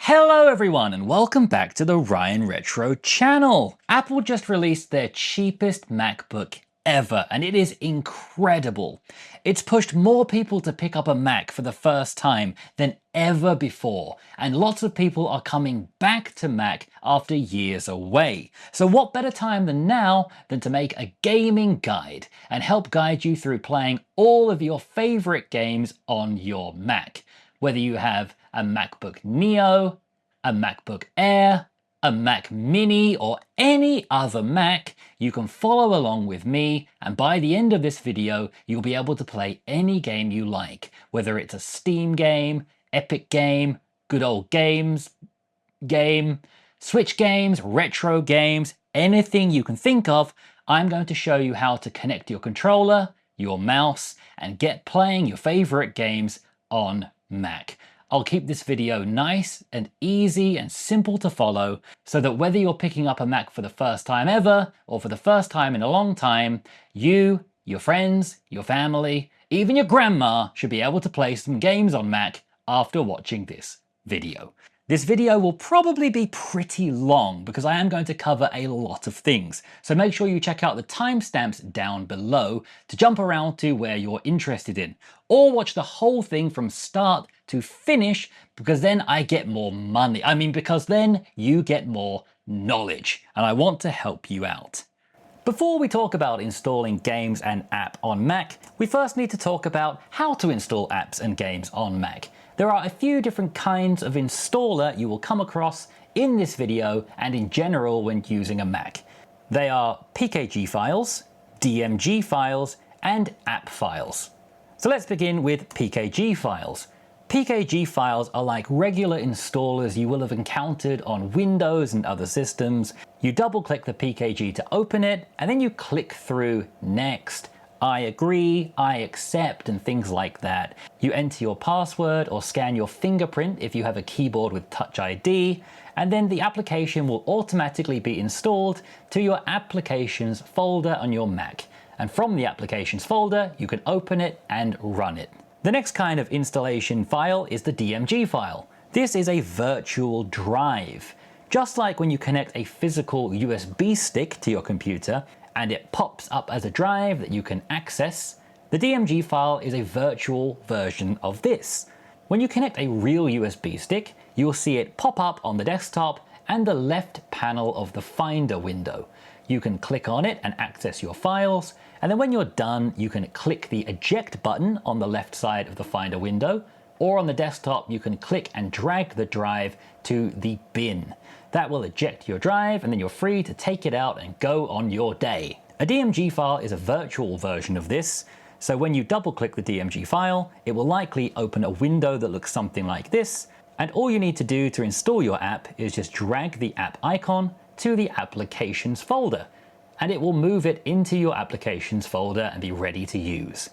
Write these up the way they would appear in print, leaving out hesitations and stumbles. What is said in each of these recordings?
Hello everyone and welcome back to the Ryan Retro channel. Apple just released their cheapest MacBook ever and it is incredible. It's pushed more people to pick up a Mac for the first time than ever before, and lots of people are coming back to Mac after years away. So what better time than now than to make a gaming guide and help guide you through playing all of your favorite games on your Mac. Whether you have a MacBook Neo, a MacBook Air, a Mac Mini, or any other Mac, you can follow along with me, and by the end of this video, you'll be able to play any game you like, whether it's a Steam game, Epic game, good old games game, Switch games, retro games, anything you can think of. I'm going to show you how to connect your controller, your mouse, and get playing your favorite games on Mac. I'll keep this video nice and easy and simple to follow so that whether you're picking up a Mac for the first time ever or for the first time in a long time, you, your friends, your family, even your grandma should be able to play some games on Mac after watching this video. This video will probably be pretty long because I am going to cover a lot of things, so make sure you check out the timestamps down below to jump around to where you're interested in, or watch the whole thing from start to finish because then I get more money. Because then you get more knowledge, and I want to help you out. Before we talk about installing games and app on Mac, we first need to talk about how to install apps and games on Mac. There are a few different kinds of installer you will come across in this video and in general when using a Mac. They are PKG files, DMG files, and app files. So let's begin with PKG files. PKG files are like regular installers you will have encountered on Windows and other systems. You double click the PKG to open it, and then you click through Next, I agree, I accept, and things like that. You enter your password or scan your fingerprint if you have a keyboard with Touch ID, and then the application will automatically be installed to your applications folder on your Mac. And from the applications folder, you can open it and run it. The next kind of installation file is the DMG file. This is a virtual drive. Just like when you connect a physical USB stick to your computer and it pops up as a drive that you can access, the DMG file is a virtual version of this. When you connect a real USB stick, you will see it pop up on the desktop and the left panel of the Finder window. You can click on it and access your files, and then when you're done, you can click the eject button on the left side of the Finder window, or on the desktop, you can click and drag the drive to the bin. That will eject your drive, and then you're free to take it out and go on your day. A DMG file is a virtual version of this, so when you double click the DMG file, it will likely open a window that looks something like this, and all you need to do to install your app is just drag the app icon to the applications folder, and it will move it into your applications folder and be ready to use.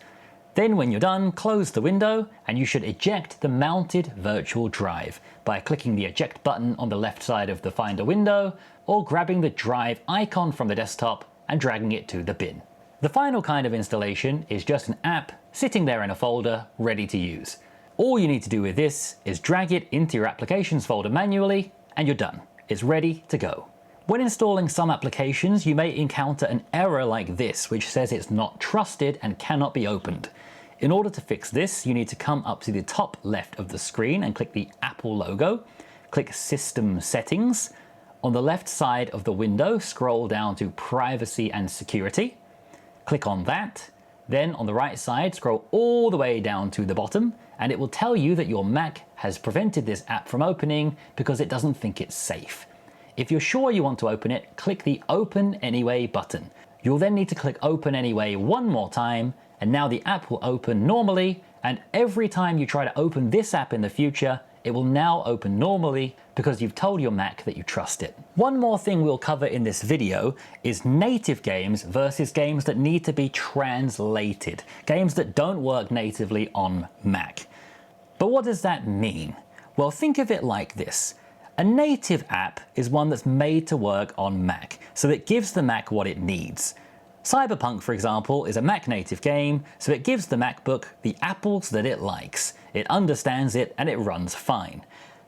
Then when you're done, close the window and you should eject the mounted virtual drive by clicking the eject button on the left side of the Finder window, or grabbing the drive icon from the desktop and dragging it to the bin. The final kind of installation is just an app sitting there in a folder ready to use. All you need to do with this is drag it into your applications folder manually and you're done. It's ready to go. When installing some applications, you may encounter an error like this, which says it's not trusted and cannot be opened. In order to fix this, you need to come up to the top left of the screen and click the Apple logo, click System Settings. On the left side of the window, scroll down to Privacy and Security. Click on that. Then on the right side, scroll all the way down to the bottom, and it will tell you that your Mac has prevented this app from opening because it doesn't think it's safe. If you're sure you want to open it, click the Open Anyway button. You'll then need to click Open Anyway one more time, and now the app will open normally, and every time you try to open this app in the future, it will now open normally because you've told your Mac that you trust it. One more thing we'll cover in this video is native games versus games that need to be translated, games that don't work natively on Mac. But what does that mean? Well, think of it like this. A native app is one that's made to work on Mac, so it gives the Mac what it needs. Cyberpunk, for example, is a Mac native game, so it gives the MacBook the apples that it likes. It understands it and it runs fine.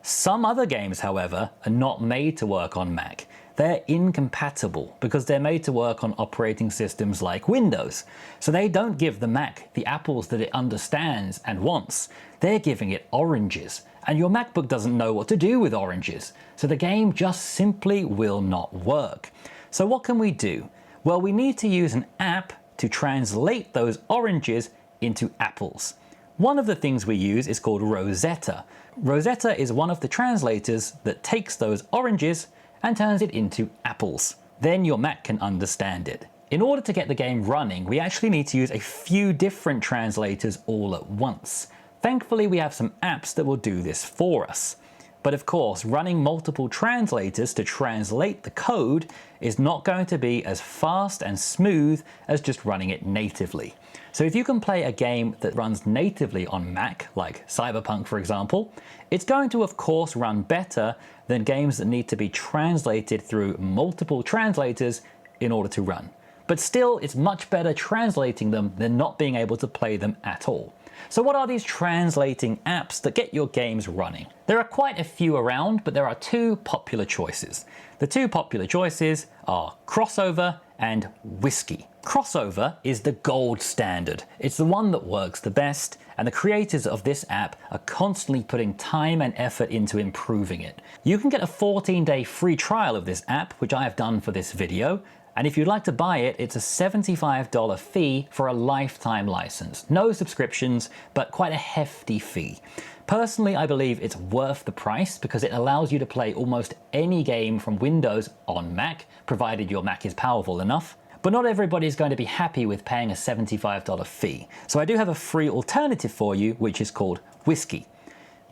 Some other games, however, are not made to work on Mac. They're incompatible because they're made to work on operating systems like Windows. So they don't give the Mac the apples that it understands and wants. They're giving it oranges. And your MacBook doesn't know what to do with oranges. So the game just simply will not work. So what can we do? Well, we need to use an app to translate those oranges into apples. One of the things we use is called Rosetta. Rosetta is one of the translators that takes those oranges and turns it into apples. Then your Mac can understand it. In order to get the game running, we actually need to use a few different translators all at once. Thankfully, we have some apps that will do this for us. But of course, running multiple translators to translate the code is not going to be as fast and smooth as just running it natively. So if you can play a game that runs natively on Mac, like Cyberpunk for example, it's going to of course run better than games that need to be translated through multiple translators in order to run. But still, it's much better translating them than not being able to play them at all. So what are these translating apps that get your games running? There are quite a few around, but there are two popular choices. The two popular choices are Crossover and Whisky. Crossover is the gold standard. It's the one that works the best, and the creators of this app are constantly putting time and effort into improving it. You can get a 14-day free trial of this app, which I have done for this video. And if you'd like to buy it, it's a $75 fee for a lifetime license. No subscriptions, but quite a hefty fee. Personally, I believe it's worth the price because it allows you to play almost any game from Windows on Mac, provided your Mac is powerful enough. But not everybody's going to be happy with paying a $75 fee. So I do have a free alternative for you, which is called Whisky.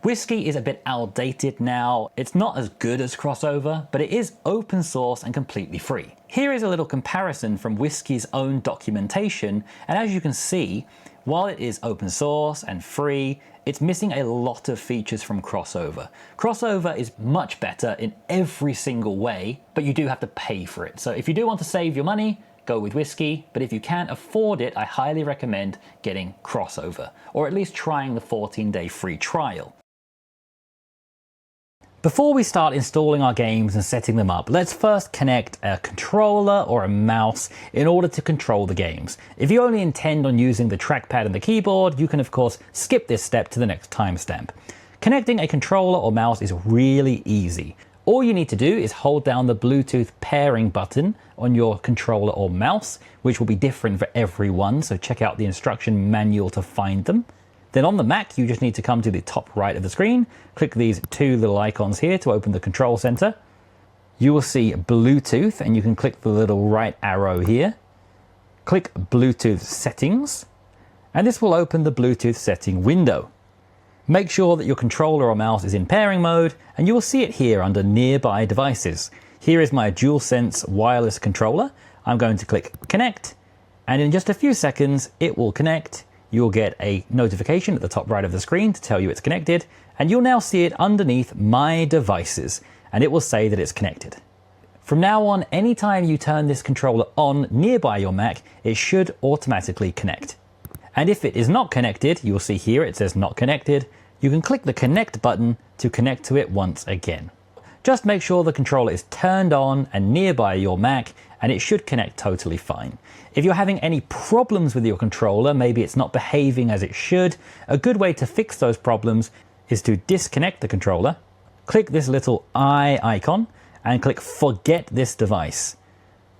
Whisky is a bit outdated now. It's not as good as Crossover, but it is open source and completely free. Here is a little comparison from Whisky's own documentation, and as you can see, while it is open source and free, it's missing a lot of features from Crossover. Crossover is much better in every single way, but you do have to pay for it. So if you do want to save your money, go with Whisky, but if you can't afford it, I highly recommend getting Crossover, or at least trying the 14-day free trial. Before we start installing our games and setting them up, let's first connect a controller or a mouse in order to control the games. If you only intend on using the trackpad and the keyboard, you can of course skip this step to the next timestamp. Connecting a controller or mouse is really easy. All you need to do is hold down the Bluetooth pairing button on your controller or mouse, which will be different for everyone, so check out the instruction manual to find them. Then on the Mac, you just need to come to the top right of the screen, click these two little icons here to open the control center. You will see Bluetooth, and you can click the little right arrow here. Click Bluetooth settings, and this will open the Bluetooth setting window. Make sure that your controller or mouse is in pairing mode, and you will see it here under nearby devices. Here is my DualSense wireless controller. I'm going to click connect, and in just a few seconds, it will connect. You'll get a notification at the top right of the screen to tell you it's connected, and you'll now see it underneath My Devices, and it will say that it's connected. From now on, anytime you turn this controller on nearby your Mac, it should automatically connect. And if it is not connected, you'll see here it says not connected. You can click the connect button to connect to it once again. Just make sure the controller is turned on and nearby your Mac, and it should connect totally fine. If you're having any problems with your controller, maybe it's not behaving as it should, a good way to fix those problems is to disconnect the controller, click this little eye icon, and click Forget this device.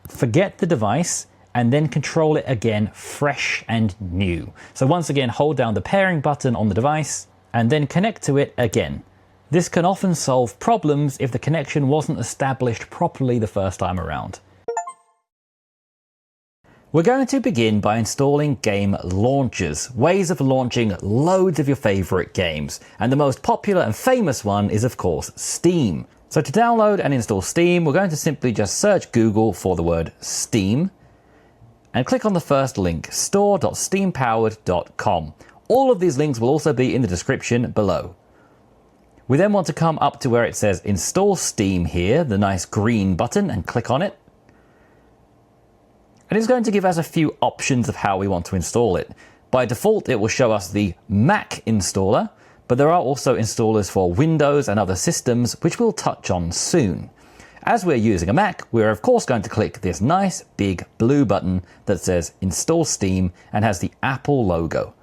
Forget the device, and then control it again fresh and new. So once again, hold down the pairing button on the device, and then connect to it again. This can often solve problems if the connection wasn't established properly the first time around. We're going to begin by installing game launchers, ways of launching loads of your favorite games. And the most popular and famous one is of course Steam. So to download and install Steam, we're going to simply just search Google for the word Steam and click on the first link, store.steampowered.com. All of these links will also be in the description below. We then want to come up to where it says Install Steam here, the nice green button, and click on it. And it's going to give us a few options of how we want to install it. By default, it will show us the Mac installer, but there are also installers for Windows and other systems, which we'll touch on soon. As we're using a Mac, we're of course going to click this nice big blue button that says Install Steam and has the Apple logo.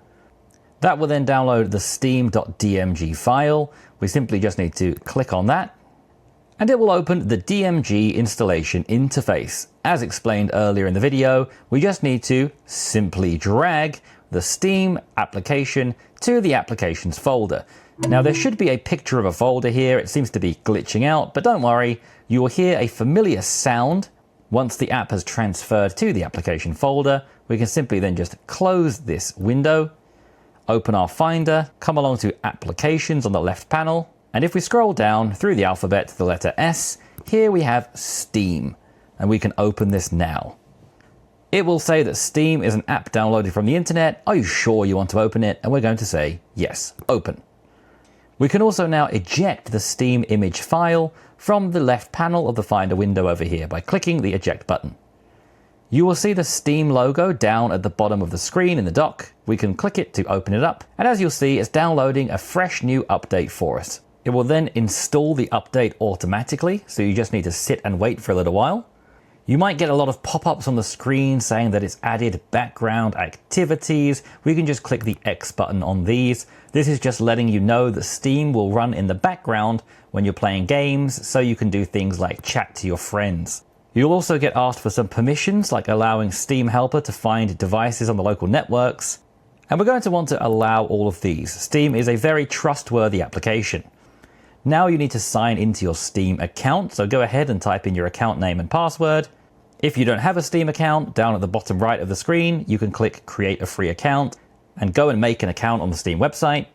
That will then download the steam.dmg file. We simply just need to click on that, and it will open the DMG installation interface. As explained earlier in the video, we just need to simply drag the Steam application to the applications folder. Now there should be a picture of a folder here. It seems to be glitching out, but don't worry, you will hear a familiar sound. Once the app has transferred to the application folder, we can simply then just close this window, open our Finder, come along to Applications on the left panel, and if we scroll down through the alphabet to the letter S, here we have Steam, and we can open this now. It will say that Steam is an app downloaded from the internet. Are you sure you want to open it? And we're going to say, yes, open. We can also now eject the Steam image file from the left panel of the Finder window over here by clicking the eject button. You will see the Steam logo down at the bottom of the screen in the dock. We can click it to open it up, and as you'll see, it's downloading a fresh new update for us. It will then install the update automatically, so you just need to sit and wait for a little while. You might get a lot of pop-ups on the screen saying that it's added background activities. We can just click the X button on these. This is just letting you know that Steam will run in the background when you're playing games, so you can do things like chat to your friends. You'll also get asked for some permissions, like allowing Steam Helper to find devices on the local networks. And we're going to want to allow all of these. Steam is a very trustworthy application. Now you need to sign into your Steam account, so go ahead and type in your account name and password. If you don't have a Steam account, down at the bottom right of the screen, you can click Create a Free Account and go and make an account on the Steam website.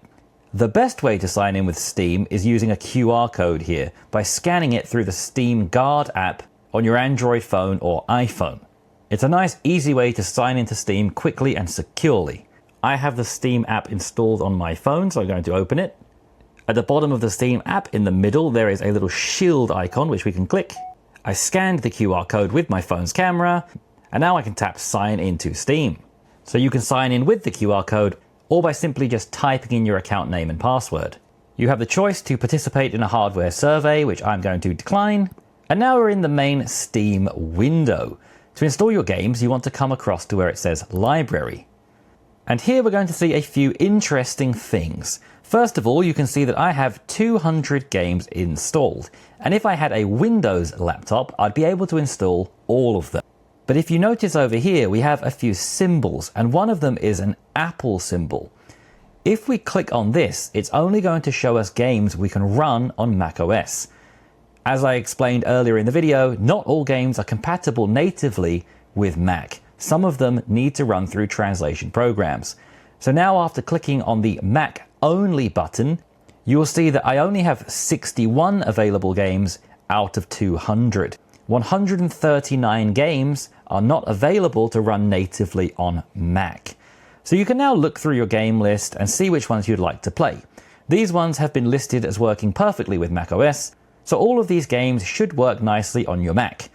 The best way to sign in with Steam is using a QR code here by scanning it through the Steam Guard app on your Android phone or iPhone. It's a nice, easy way to sign into Steam quickly and securely. I have the Steam app installed on my phone, so I'm going to open it. At the bottom of the Steam app in the middle, there is a little shield icon which we can click. I scanned the QR code with my phone's camera, and now I can tap Sign into Steam. So you can sign in with the QR code or by simply just typing in your account name and password. You have the choice to participate in a hardware survey, which I'm going to decline. And now we're in the main Steam window. To install your games, you want to come across to where it says Library. And here we're going to see a few interesting things. First of all, you can see that I have 200 games installed. And if I had a Windows laptop, I'd be able to install all of them. But if you notice over here, we have a few symbols, and one of them is an Apple symbol. If we click on this, it's only going to show us games we can run on macOS. As I explained earlier in the video, not all games are compatible natively with Mac. Some of them need to run through translation programs. So now after clicking on the Mac Only button, you will see that I only have 61 available games out of 200. 139 games are not available to run natively on Mac. So you can now look through your game list and see which ones you'd like to play. These ones have been listed as working perfectly with macOS, so all of these games should work nicely on your Mac.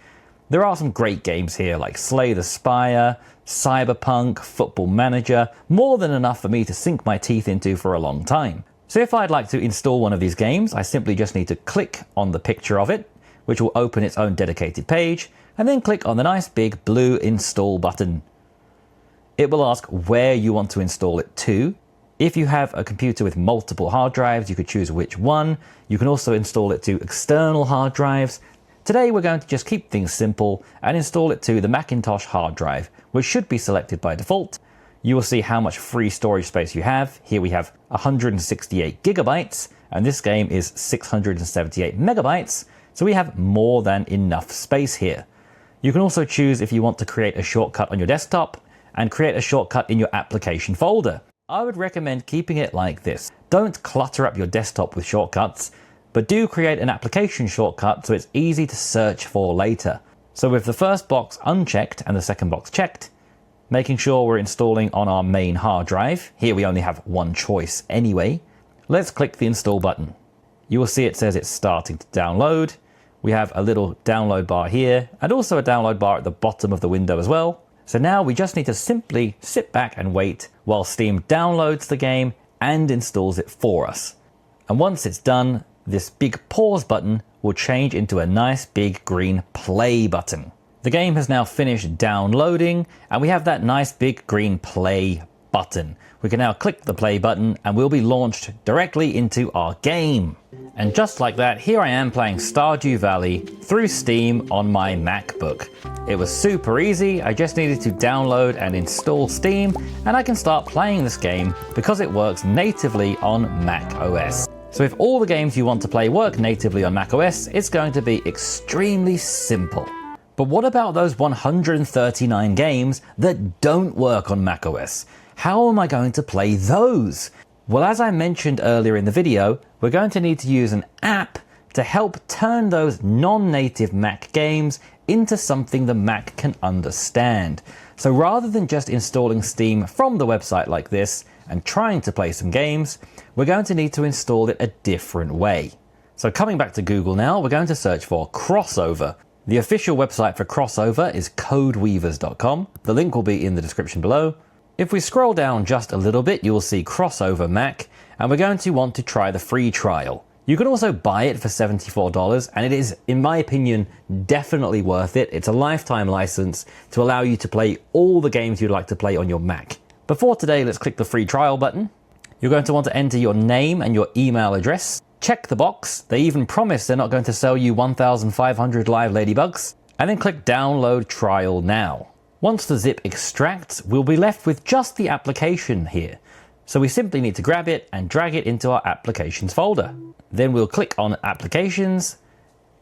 There are some great games here like Slay the Spire, Cyberpunk, Football Manager, more than enough for me to sink my teeth into for a long time. So if I'd like to install one of these games, I simply just need to click on the picture of it, which will open its own dedicated page, and then click on the nice big blue install button. It will ask where you want to install it to. If you have a computer with multiple hard drives, you could choose which one. You can also install it to external hard drives. Today we're going to just keep things simple and install it to the Macintosh hard drive, which should be selected by default. You will see how much free storage space you have. Here we have 168 gigabytes, and this game is 678 megabytes, so we have more than enough space here. You can also choose if you want to create a shortcut on your desktop and create a shortcut in your application folder. I would recommend keeping it like this. Don't clutter up your desktop with shortcuts, but do create an application shortcut so it's easy to search for later. So with the first box unchecked and the second box checked, making sure we're installing on our main hard drive. Here we only have one choice anyway. Let's click the install button. You will see it says it's starting to download. We have a little download bar here and also a download bar at the bottom of the window as well. So now we just need to simply sit back and wait while Steam downloads the game and installs it for us. And once it's done, this big pause button will change into a nice big green play button. The game has now finished downloading, and we have that nice big green play button. We can now click the play button and we'll be launched directly into our game. And just like that, here I am playing Stardew Valley through Steam on my MacBook. It was super easy. I just needed to download and install Steam, and I can start playing this game because it works natively on Mac OS. So if all the games you want to play work natively on Mac OS, it's going to be extremely simple. But what about those 139 games that don't work on Mac OS? How am I going to play those? Well, as I mentioned earlier in the video, we're going to need to use an app to help turn those non-native Mac games into something the Mac can understand. So rather than just installing Steam from the website like this and trying to play some games, we're going to need to install it a different way. So coming back to Google now, we're going to search for Crossover. The official website for Crossover is codeweavers.com. The link will be in the description below. If we scroll down just a little bit, you will see Crossover Mac, and we're going to want to try the free trial. You can also buy it for $74, and it is, in my opinion, definitely worth it. It's a lifetime license to allow you to play all the games you'd like to play on your Mac. Before today, let's click the free trial button. You're going to want to enter your name and your email address. Check the box. They even promise they're not going to sell you 1,500 live ladybugs. And then click Download Trial Now. Once the zip extracts, we'll be left with just the application here. So we simply need to grab it and drag it into our Applications folder. Then we'll click on Applications,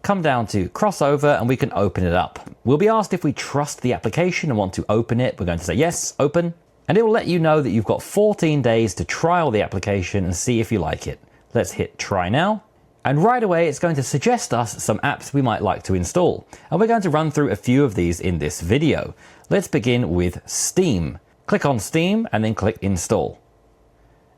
come down to Crossover, and we can open it up. We'll be asked if we trust the application and want to open it. We're going to say yes, open, and it will let you know that you've got 14 days to trial the application and see if you like it. Let's hit Try Now. And right away, it's going to suggest us some apps we might like to install. And we're going to run through a few of these in this video. Let's begin with Steam. Click on Steam and then click Install.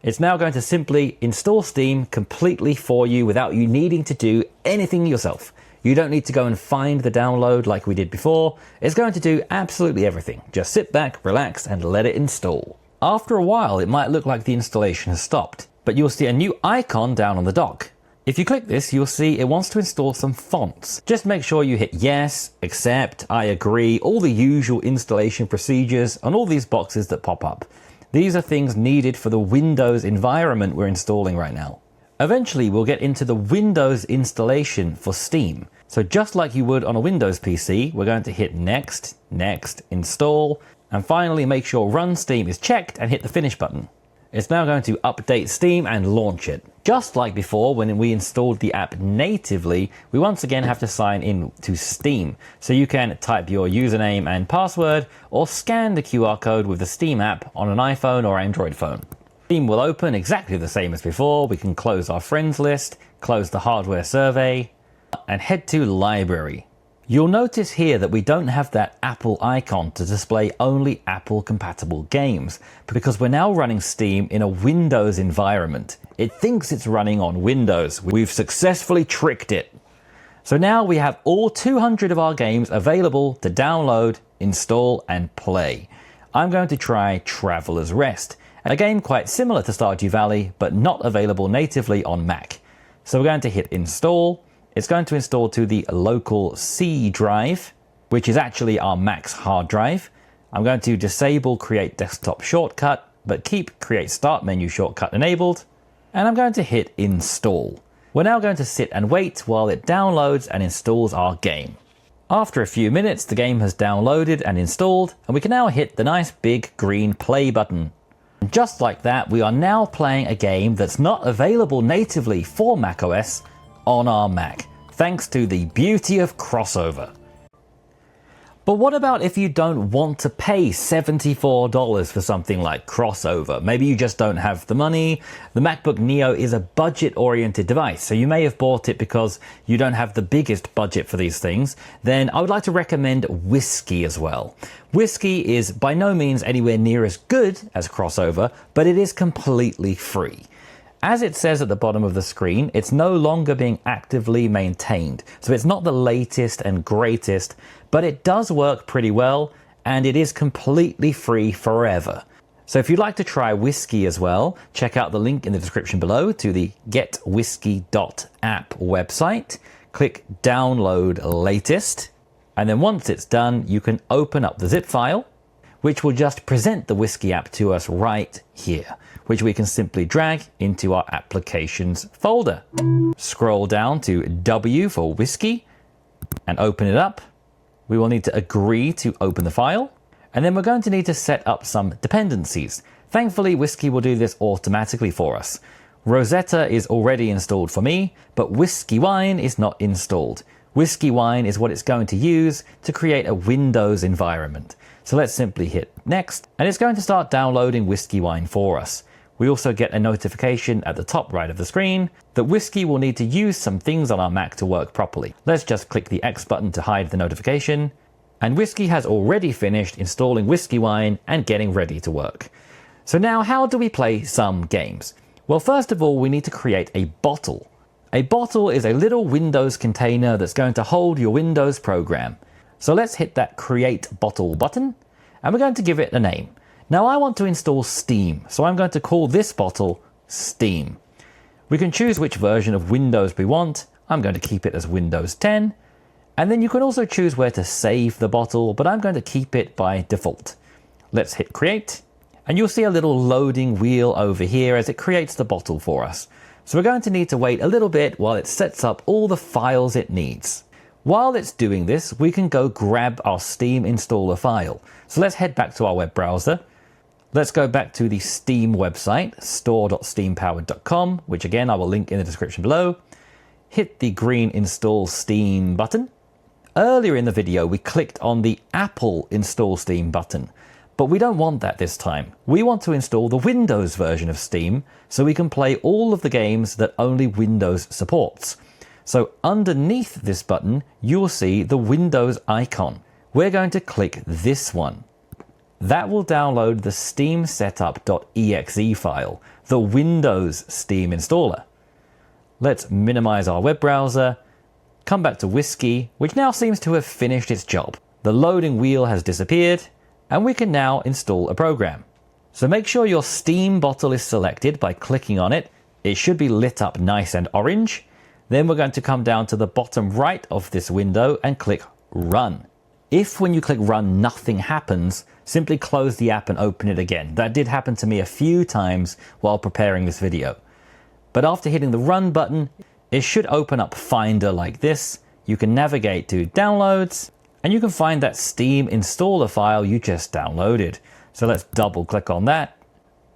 It's now going to simply install Steam completely for you without you needing to do anything yourself. You don't need to go and find the download like we did before. It's going to do absolutely everything. Just sit back, relax, and let it install. After a while, it might look like the installation has stopped, but you'll see a new icon down on the dock. If you click this, you'll see it wants to install some fonts. Just make sure you hit yes, accept, I agree, all the usual installation procedures on all these boxes that pop up. These are things needed for the Windows environment we're installing right now. Eventually, we'll get into the Windows installation for Steam. So just like you would on a Windows PC, we're going to hit next, next, install, and finally make sure Run Steam is checked and hit the finish button. It's now going to update Steam and launch it. Just like before, when we installed the app natively, we once again have to sign in to Steam. So you can type your username and password or scan the QR code with the Steam app on an iPhone or Android phone. Steam will open exactly the same as before. We can close our friends list, close the hardware survey, and head to Library. You'll notice here that we don't have that Apple icon to display only Apple compatible games, because we're now running Steam in a Windows environment. It thinks it's running on Windows. We've successfully tricked it. So now we have all 200 of our games available to download, install, and play. I'm going to try Traveler's Rest, a game quite similar to Stardew Valley, but not available natively on Mac. So we're going to hit Install. It's going to install to the local C drive, which is actually our Mac's hard drive. I'm going to disable Create Desktop Shortcut, but keep Create Start Menu Shortcut enabled. And I'm going to hit Install. We're now going to sit and wait while it downloads and installs our game. After a few minutes, the game has downloaded and installed, and we can now hit the nice big green play button. And just like that, we are now playing a game that's not available natively for macOS on our Mac, thanks to the beauty of Crossover. But what about if you don't want to pay $74 for something like Crossover? Maybe you just don't have the money. The MacBook Neo is a budget-oriented device, so you may have bought it because you don't have the biggest budget for these things. Then I would like to recommend Whisky as well. Whisky is by no means anywhere near as good as Crossover, but it is completely free. As it says at the bottom of the screen, it's no longer being actively maintained. So it's not the latest and greatest, but it does work pretty well, and it is completely free forever. So if you'd like to try Whisky as well, check out the link in the description below to the getwhisky.app website. Click download latest. And then once it's done, you can open up the zip file, which will just present the Whisky app to us right here, which we can simply drag into our applications folder. Scroll down to W for Whisky and open it up. We will need to agree to open the file. And then we're going to need to set up some dependencies. Thankfully, Whisky will do this automatically for us. Rosetta is already installed for me, but Whisky Wine is not installed. Whisky Wine is what it's going to use to create a Windows environment. So let's simply hit next, and it's going to start downloading Whisky Wine for us. We also get a notification at the top right of the screen that Whisky will need to use some things on our Mac to work properly. Let's just click the X button to hide the notification. And Whisky has already finished installing Whisky Wine and getting ready to work. So now how do we play some games? Well, first of all, we need to create a bottle. A bottle is a little Windows container that's going to hold your Windows program. So let's hit that Create Bottle button, and we're going to give it a name. Now I want to install Steam, so I'm going to call this bottle Steam. We can choose which version of Windows we want. I'm going to keep it as Windows 10. And then you can also choose where to save the bottle, but I'm going to keep it by default. Let's hit create, and you'll see a little loading wheel over here as it creates the bottle for us. So we're going to need to wait a little bit while it sets up all the files it needs. While it's doing this, we can go grab our Steam installer file. So let's head back to our web browser. Let's go back to the Steam website, store.steampowered.com, which again I will link in the description below. Hit the green Install Steam button. Earlier in the video, we clicked on the Apple Install Steam button, but we don't want that this time. We want to install the Windows version of Steam so we can play all of the games that only Windows supports. So underneath this button, you will see the Windows icon. We're going to click this one. That will download the Steam setup.exe file, the Windows Steam installer. Let's minimize our web browser. Come back to Whisky, which now seems to have finished its job. The loading wheel has disappeared, and we can now install a program. So make sure your Steam bottle is selected by clicking on it. It should be lit up nice and orange. Then we're going to come down to the bottom right of this window and click Run. If when you click Run nothing happens, simply close the app and open it again. That did happen to me a few times while preparing this video. But after hitting the Run button, it should open up Finder like this. You can navigate to Downloads, and you can find that Steam installer file you just downloaded. So let's double click on that.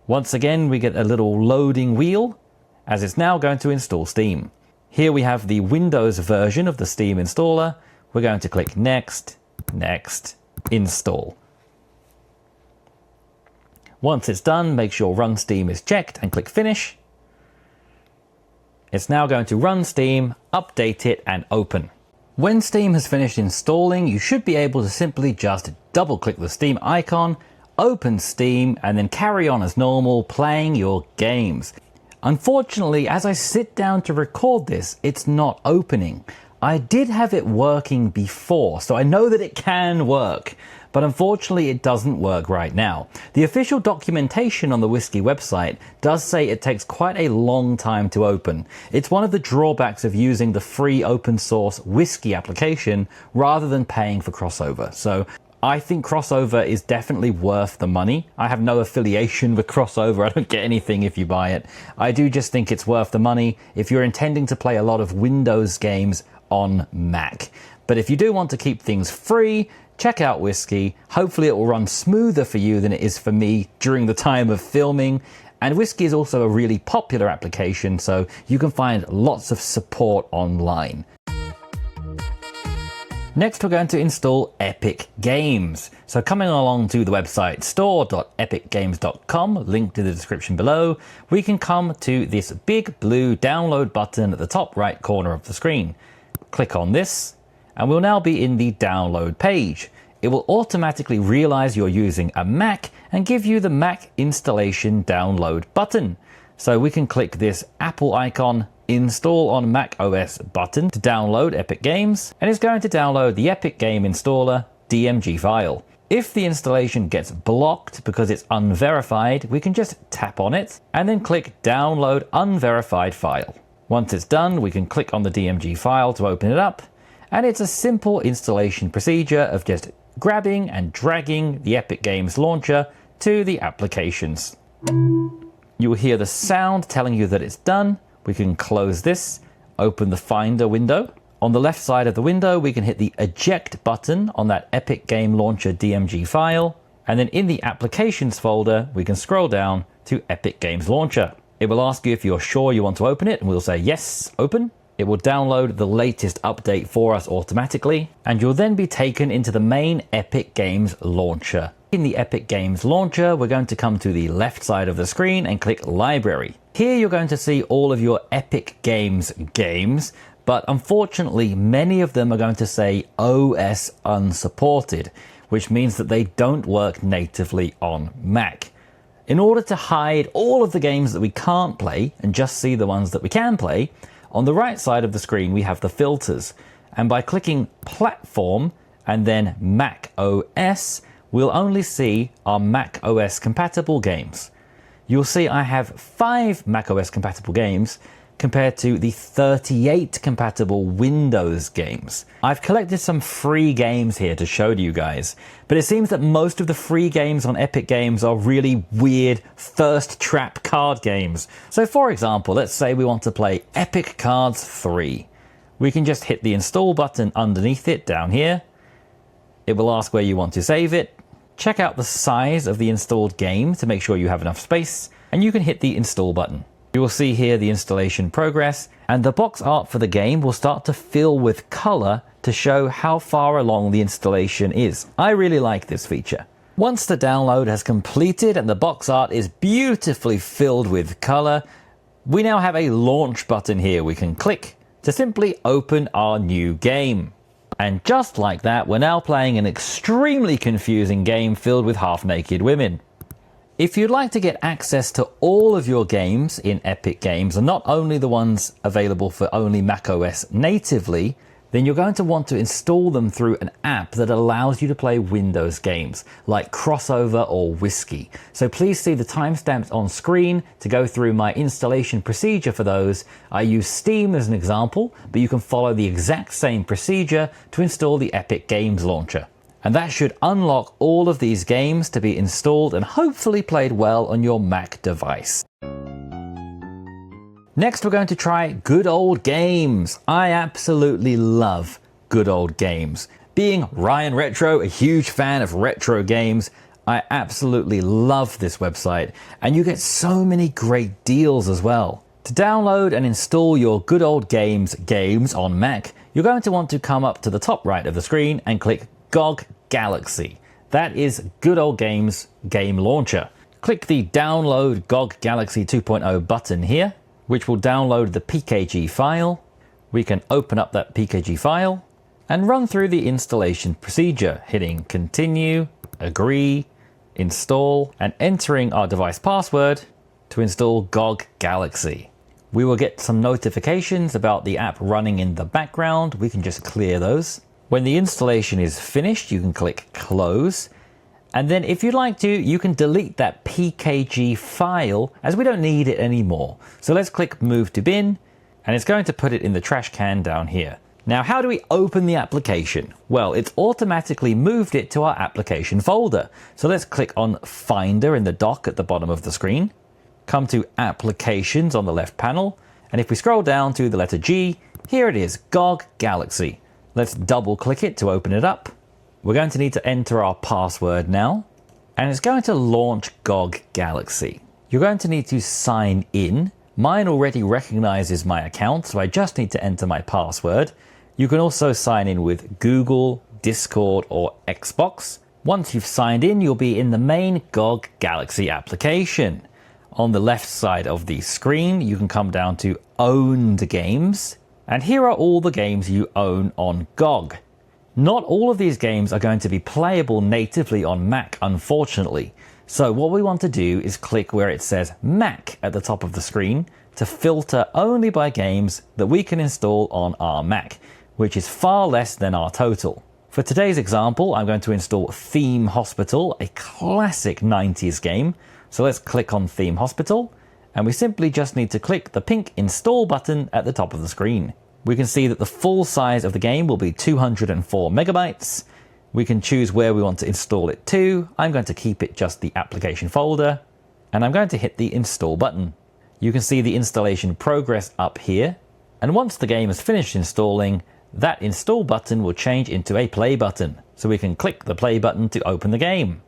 Once again, we get a little loading wheel as it's now going to install Steam. Here we have the Windows version of the Steam installer. We're going to click Next, Next, Install. Once it's done, make sure Run Steam is checked and click Finish. It's now going to run Steam, update it, and open. When Steam has finished installing, you should be able to simply just double-click the Steam icon, open Steam, and then carry on as normal, playing your games. Unfortunately, as I sit down to record this, it's not opening. I did have it working before, so I know that it can work. But unfortunately it doesn't work right now. The official documentation on the Whisky website does say it takes quite a long time to open. It's one of the drawbacks of using the free open source Whisky application rather than paying for Crossover. So I think Crossover is definitely worth the money. I have no affiliation with Crossover. I don't get anything if you buy it. I do just think it's worth the money if you're intending to play a lot of Windows games on Mac. But if you do want to keep things free, check out Whisky. Hopefully it will run smoother for you than it is for me during the time of filming. And Whisky is also a really popular application, so you can find lots of support online. Next, we're going to install Epic Games. So coming along to the website store.epicgames.com, linked in the description below, we can come to this big blue download button at the top right corner of the screen. Click on this, and we'll now be in the download page. It will automatically realize you're using a Mac and give you the Mac installation download button. So we can click this Apple icon, Install on Mac OS button to download Epic Games, and it's going to download the Epic Game Installer DMG file. If the installation gets blocked because it's unverified, we can just tap on it and then click Download Unverified File. Once it's done, we can click on the DMG file to open it up, and it's a simple installation procedure of just grabbing and dragging the Epic Games launcher to the applications. You will hear the sound telling you that it's done. We can close this, open the Finder window. On the left side of the window, we can hit the eject button on that Epic Game Launcher DMG file. And then in the applications folder, we can scroll down to Epic Games Launcher. It will ask you if you're sure you want to open it, and we'll say yes, open. It will download the latest update for us automatically, and you'll then be taken into the main Epic Games Launcher. In the Epic Games Launcher, we're going to come to the left side of the screen and click Library. Here you're going to see all of your Epic Games games, but unfortunately many of them are going to say OS unsupported, which means that they don't work natively on Mac. In order to hide all of the games that we can't play and just see the ones that we can play, on the right side of the screen we have the filters, and by clicking Platform and then Mac OS, we'll only see our Mac OS compatible games. You'll see I have 5 Mac OS compatible games compared to the 38 compatible Windows games. I've collected some free games here to show to you guys, but it seems that most of the free games on Epic Games are really weird thirst trap card games. So for example, let's say we want to play Epic Cards 3. We can just hit the install button underneath it down here. It will ask where you want to save it. Check out the size of the installed game to make sure you have enough space, and you can hit the install button. You will see here the installation progress, and the box art for the game will start to fill with color to show how far along the installation is. I really like this feature. Once the download has completed and the box art is beautifully filled with color, we now have a launch button here we can click to simply open our new game. And just like that, we're now playing an extremely confusing game filled with half-naked women. If you'd like to get access to all of your games in Epic Games, and not only the ones available for only macOS natively, then you're going to want to install them through an app that allows you to play Windows games, like Crossover or Whisky. So please see the timestamps on screen to go through my installation procedure for those. I use Steam as an example, but you can follow the exact same procedure to install the Epic Games Launcher. And that should unlock all of these games to be installed and hopefully played well on your Mac device. Next, we're going to try Good Old Games. I absolutely love Good Old Games. Being Ryan Retro, a huge fan of retro games, I absolutely love this website, and you get so many great deals as well. To download and install your Good Old Games games on Mac, you're going to want to come up to the top right of the screen and click GOG Galaxy. That is Good Old Games Game Launcher. Click the Download GOG Galaxy 2.0 button here, which will download the PKG file. We can open up that PKG file and run through the installation procedure, hitting Continue, Agree, Install, and entering our device password to install GOG Galaxy. We will get some notifications about the app running in the background. We can just clear those. When the installation is finished, you can click Close. And then if you'd like to, you can delete that PKG file as we don't need it anymore. So let's click Move to Bin, and it's going to put it in the trash can down here. Now, how do we open the application? Well, it's automatically moved it to our application folder. So let's click on Finder in the dock at the bottom of the screen. Come to Applications on the left panel. And if we scroll down to the letter G, here it is, GOG Galaxy. Let's double click it to open it up. We're going to need to enter our password now, and it's going to launch GOG Galaxy. You're going to need to sign in. Mine already recognizes my account, so I just need to enter my password. You can also sign in with Google, Discord, or Xbox. Once you've signed in, you'll be in the main GOG Galaxy application. On the left side of the screen, you can come down to Owned Games, and here are all the games you own on GOG. Not all of these games are going to be playable natively on Mac, unfortunately. So what we want to do is click where it says Mac at the top of the screen to filter only by games that we can install on our Mac, which is far less than our total. For today's example, I'm going to install Theme Hospital, a classic 90s game. So let's click on Theme Hospital, and we simply just need to click the pink install button at the top of the screen. We can see that the full size of the game will be 204 megabytes. We can choose where we want to install it to. I'm going to keep it just the application folder, and I'm going to hit the install button. You can see the installation progress up here, and once the game is finished installing, that install button will change into a play button. So we can click the play button to open the game.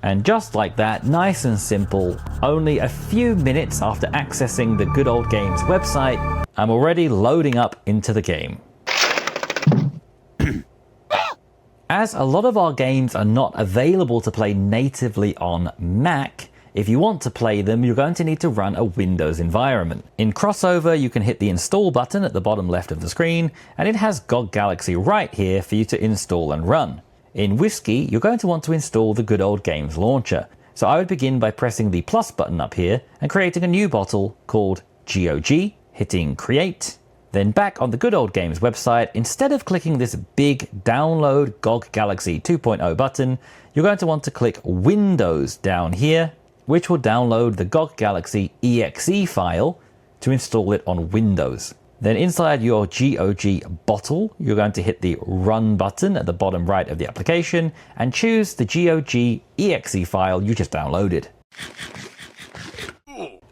And just like that, nice and simple, only a few minutes after accessing the Good Old Games website, I'm already loading up into the game. As a lot of our games are not available to play natively on Mac, if you want to play them, you're going to need to run a Windows environment. In Crossover, you can hit the install button at the bottom left of the screen, and it has GOG Galaxy right here for you to install and run. In Whisky, you're going to want to install the Good Old Games launcher. So I would begin by pressing the plus button up here and creating a new bottle called GOG, hitting create. Then back on the Good Old Games website, instead of clicking this big download GOG Galaxy 2.0 button, you're going to want to click Windows down here, which will download the GOG Galaxy exe file to install it on Windows. Then inside your GOG bottle, you're going to hit the Run button at the bottom right of the application and choose the GOG exe file you just downloaded.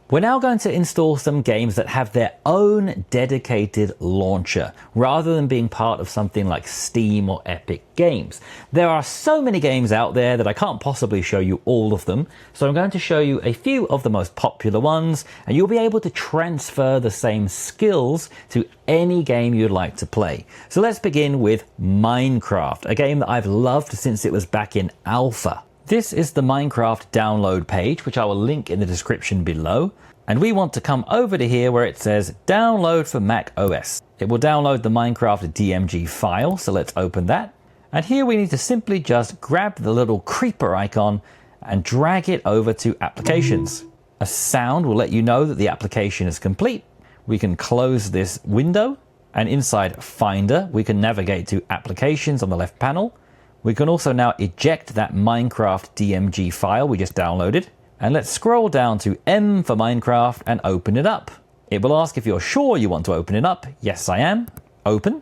We're now going to install some games that have their own dedicated launcher, rather than being part of something like Steam or Epic Games. There are so many games out there that I can't possibly show you all of them, so I'm going to show you a few of the most popular ones, and you'll be able to transfer the same skills to any game you'd like to play. So let's begin with Minecraft, a game that I've loved since it was back in alpha. This is the Minecraft download page, which I will link in the description below. And we want to come over to here where it says download for Mac OS. It will download the Minecraft DMG file, so let's open that. And here we need to simply just grab the little creeper icon and drag it over to applications. A sound will let you know that the application is complete. We can close this window, and inside Finder, we can navigate to applications on the left panel. We can also now eject that Minecraft DMG file we just downloaded. And let's scroll down to M for Minecraft and open it up. It will ask if you're sure you want to open it up. Yes, I am. Open.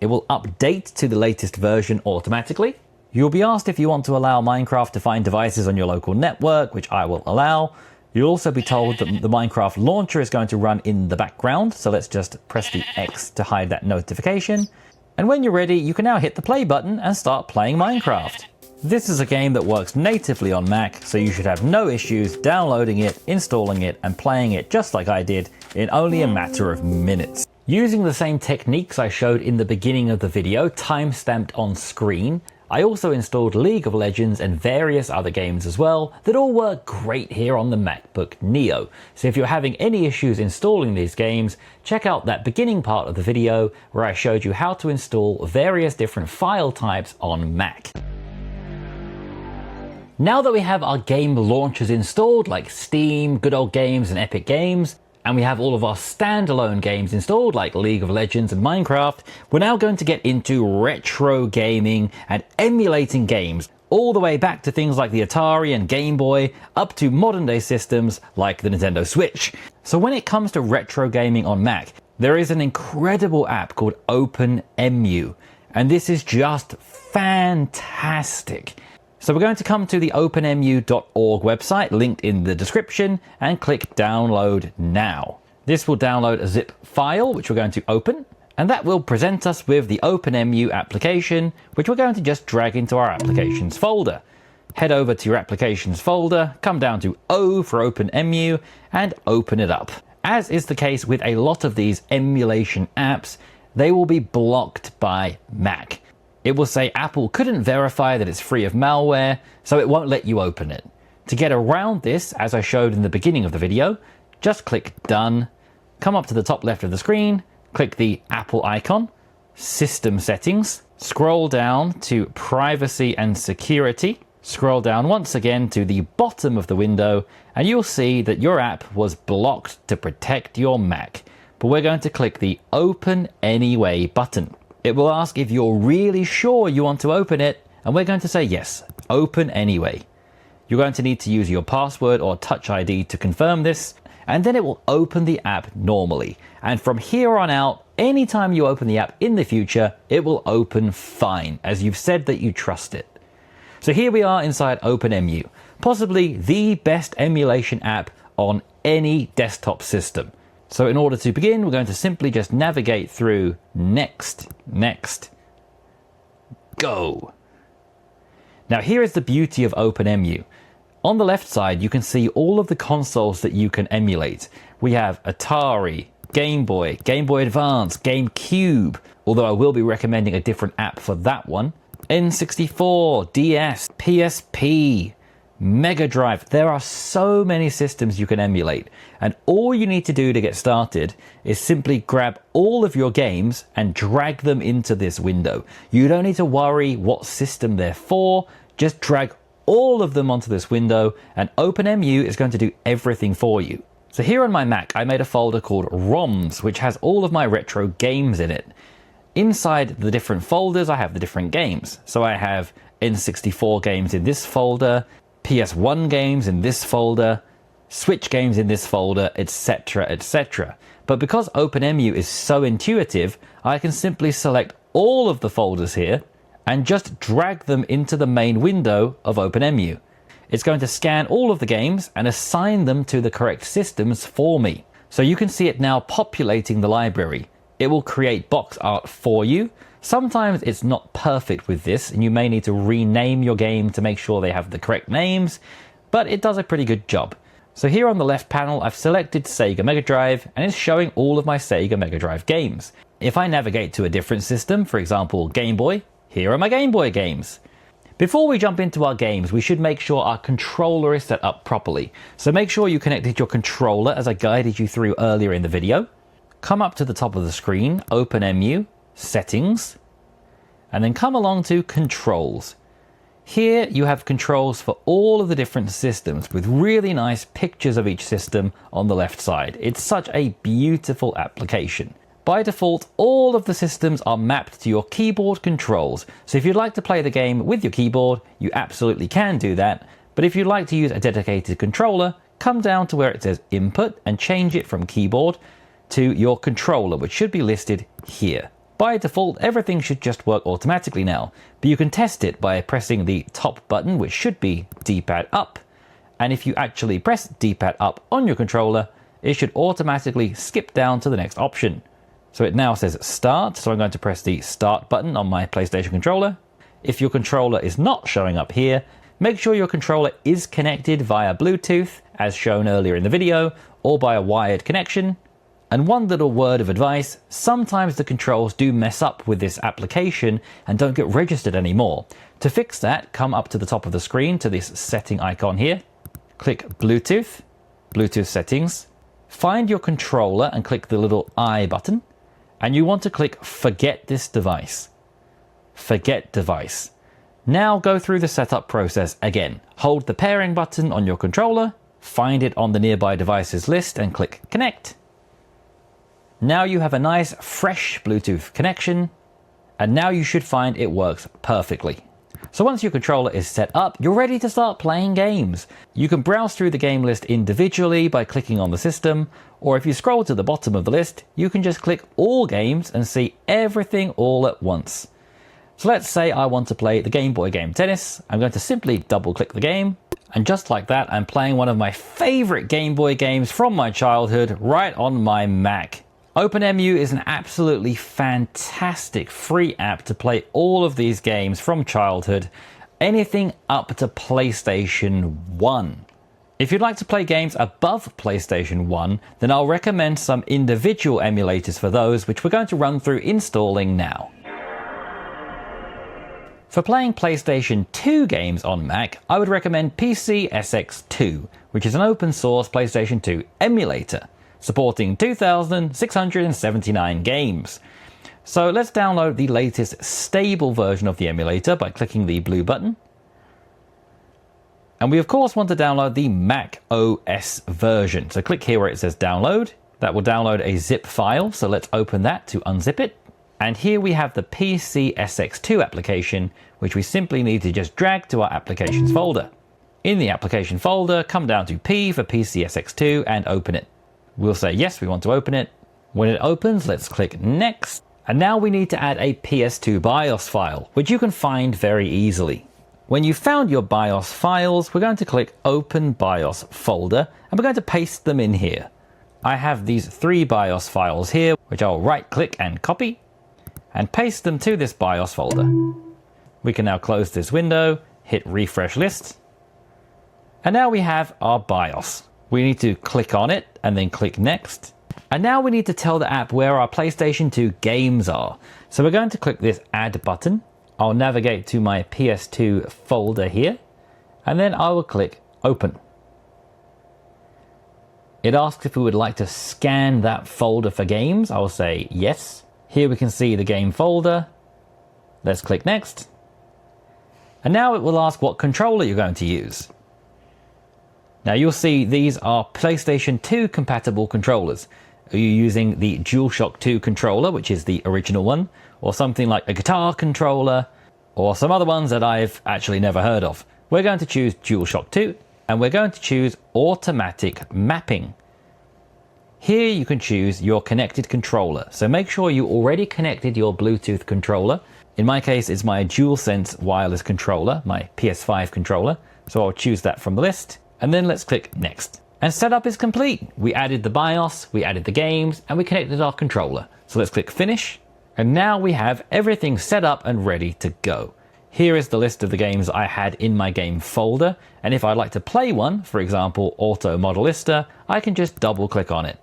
It will update to the latest version automatically. You'll be asked if you want to allow Minecraft to find devices on your local network, which I will allow. You'll also be told that the Minecraft launcher is going to run in the background. So let's just press the X to hide that notification. And when you're ready, you can now hit the play button and start playing Minecraft. This is a game that works natively on Mac, so you should have no issues downloading it, installing it, and playing it just like I did in only a matter of minutes. Using the same techniques I showed in the beginning of the video, timestamped on screen, I also installed League of Legends and various other games as well that all work great here on the MacBook Neo. So if you're having any issues installing these games, check out that beginning part of the video where I showed you how to install various different file types on Mac. Now that we have our game launchers installed like Steam, Good Old Games and Epic Games, and we have all of our standalone games installed like League of Legends and Minecraft, we're now going to get into retro gaming and emulating games, all the way back to things like the Atari and Game Boy, up to modern day systems like the Nintendo Switch. So when it comes to retro gaming on Mac, there is an incredible app called OpenEmu, and this is just fantastic. So we're going to come to the openemu.org website, linked in the description, and click download now. This will download a zip file, which we're going to open, and that will present us with the OpenEmu application, which we're going to just drag into our applications folder. Head over to your applications folder, come down to O for OpenEmu, and open it up. As is the case with a lot of these emulation apps, they will be blocked by Mac. It will say Apple couldn't verify that it's free of malware, so it won't let you open it. To get around this, as I showed in the beginning of the video, just click Done, come up to the top left of the screen, click the Apple icon, System Settings, scroll down to Privacy and Security, scroll down once again to the bottom of the window, and you'll see that your app was blocked to protect your Mac. But we're going to click the Open Anyway button. It will ask if you're really sure you want to open it, and we're going to say yes, open anyway. You're going to need to use your password or Touch ID to confirm this, and then it will open the app normally. And from here on out, anytime you open the app in the future, it will open fine, as you've said that you trust it. So here we are inside OpenEmu, possibly the best emulation app on any desktop system. So in order to begin, we're going to simply just navigate through next, next, go. Now here is the beauty of OpenEmu. On the left side, you can see all of the consoles that you can emulate. We have Atari, Game Boy, Game Boy Advance, GameCube, although I will be recommending a different app for that one. N64, DS, PSP, Mega Drive. There are so many systems you can emulate, and all you need to do to get started is simply grab all of your games and drag them into this window. You don't need to worry what system they're for, just drag all of them onto this window, and OpenEmu is going to do everything for you. So here on my Mac, I made a folder called ROMs, which has all of my retro games in it. Inside the different folders, I have the different games. So I have N64 games in this folder, PS1 games in this folder, Switch games in this folder, etc, etc. But because OpenEmu is so intuitive, I can simply select all of the folders here and just drag them into the main window of OpenEmu. It's going to scan all of the games and assign them to the correct systems for me. So you can see it now populating the library. It will create box art for you. Sometimes it's not perfect with this, and you may need to rename your game to make sure they have the correct names, but it does a pretty good job. So here on the left panel, I've selected Sega Mega Drive, and it's showing all of my Sega Mega Drive games. If I navigate to a different system, for example, Game Boy, here are my Game Boy games. Before we jump into our games, we should make sure our controller is set up properly. So make sure you connected your controller as I guided you through earlier in the video. Come up to the top of the screen, OpenEmu, Settings, and then come along to Controls. Here you have controls for all of the different systems with really nice pictures of each system on the left side. It's such a beautiful application. By default, all of the systems are mapped to your keyboard controls. So if you'd like to play the game with your keyboard, you absolutely can do that. But if you'd like to use a dedicated controller, come down to where it says Input and change it from keyboard to your controller, which should be listed here. By default, everything should just work automatically now, but you can test it by pressing the top button, which should be D-pad up. And if you actually press D-pad up on your controller, it should automatically skip down to the next option. So it now says Start, so I'm going to press the Start button on my PlayStation controller. If your controller is not showing up here, make sure your controller is connected via Bluetooth, as shown earlier in the video, or by a wired connection. And one little word of advice, sometimes the controls do mess up with this application and don't get registered anymore. To fix that, come up to the top of the screen to this setting icon here, click Bluetooth, Bluetooth settings, find your controller and click the little I button, and you want to click Forget this device. Forget device. Now go through the setup process again. Hold the pairing button on your controller, find it on the nearby devices list and click Connect. Now you have a nice fresh Bluetooth connection, and now you should find it works perfectly. So once your controller is set up, you're ready to start playing games. You can browse through the game list individually by clicking on the system, or if you scroll to the bottom of the list, you can just click all games and see everything all at once. So let's say I want to play the Game Boy game Tennis. I'm going to simply double click the game, and just like that, I'm playing one of my favorite Game Boy games from my childhood right on my Mac. OpenEmu is an absolutely fantastic free app to play all of these games from childhood, anything up to PlayStation 1. If you'd like to play games above PlayStation 1, then I'll recommend some individual emulators for those, which we're going to run through installing now. For playing PlayStation 2 games on Mac, I would recommend PCSX2, which is an open source PlayStation 2 emulator, supporting 2,679 games. So let's download the latest stable version of the emulator by clicking the blue button. And we of course want to download the Mac OS version. So click here where it says download. That will download a zip file. So let's open that to unzip it. And here we have the PCSX2 application, which we simply need to just drag to our applications folder. In the application folder, come down to P for PCSX2 and open it. We'll say yes, we want to open it. When it opens, let's click next. And now we need to add a PS2 BIOS file, which you can find very easily. When you've found your BIOS files, we're going to click Open BIOS Folder, and we're going to paste them in here. I have these 3 BIOS files here, which I'll right-click and copy, and paste them to this BIOS folder. We can now close this window, hit Refresh List, and now we have our BIOS. We need to click on it, and then click Next. And now we need to tell the app where our PlayStation 2 games are. So we're going to click this Add button. I'll navigate to my PS2 folder here, and then I will click Open. It asks if we would like to scan that folder for games. I will say yes. Here we can see the game folder. Let's click Next. And now it will ask what controller you're going to use. Now you'll see these are PlayStation 2 compatible controllers. Are you using the DualShock 2 controller, which is the original one, or something like a guitar controller, or some other ones that I've actually never heard of? We're going to choose DualShock 2, and we're going to choose automatic mapping. Here you can choose your connected controller. So make sure you already connected your Bluetooth controller. In my case, it's my DualSense wireless controller, my PS5 controller. So I'll choose that from the list. And then let's click Next. And setup is complete. We added the BIOS, we added the games, and we connected our controller. So let's click Finish. And now we have everything set up and ready to go. Here is the list of the games I had in my game folder. And if I'd like to play one, for example, Auto Modelista, I can just double click on it.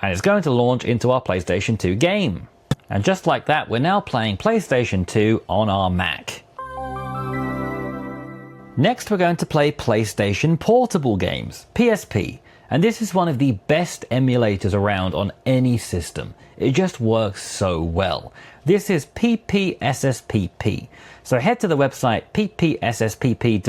And it's going to launch into our PlayStation 2 game. And just like that, we're now playing PlayStation 2 on our Mac. Next, we're going to play PlayStation Portable games, PSP. And this is one of the best emulators around on any system. It just works so well. This is PPSSPP. So head to the website ppsspp.org,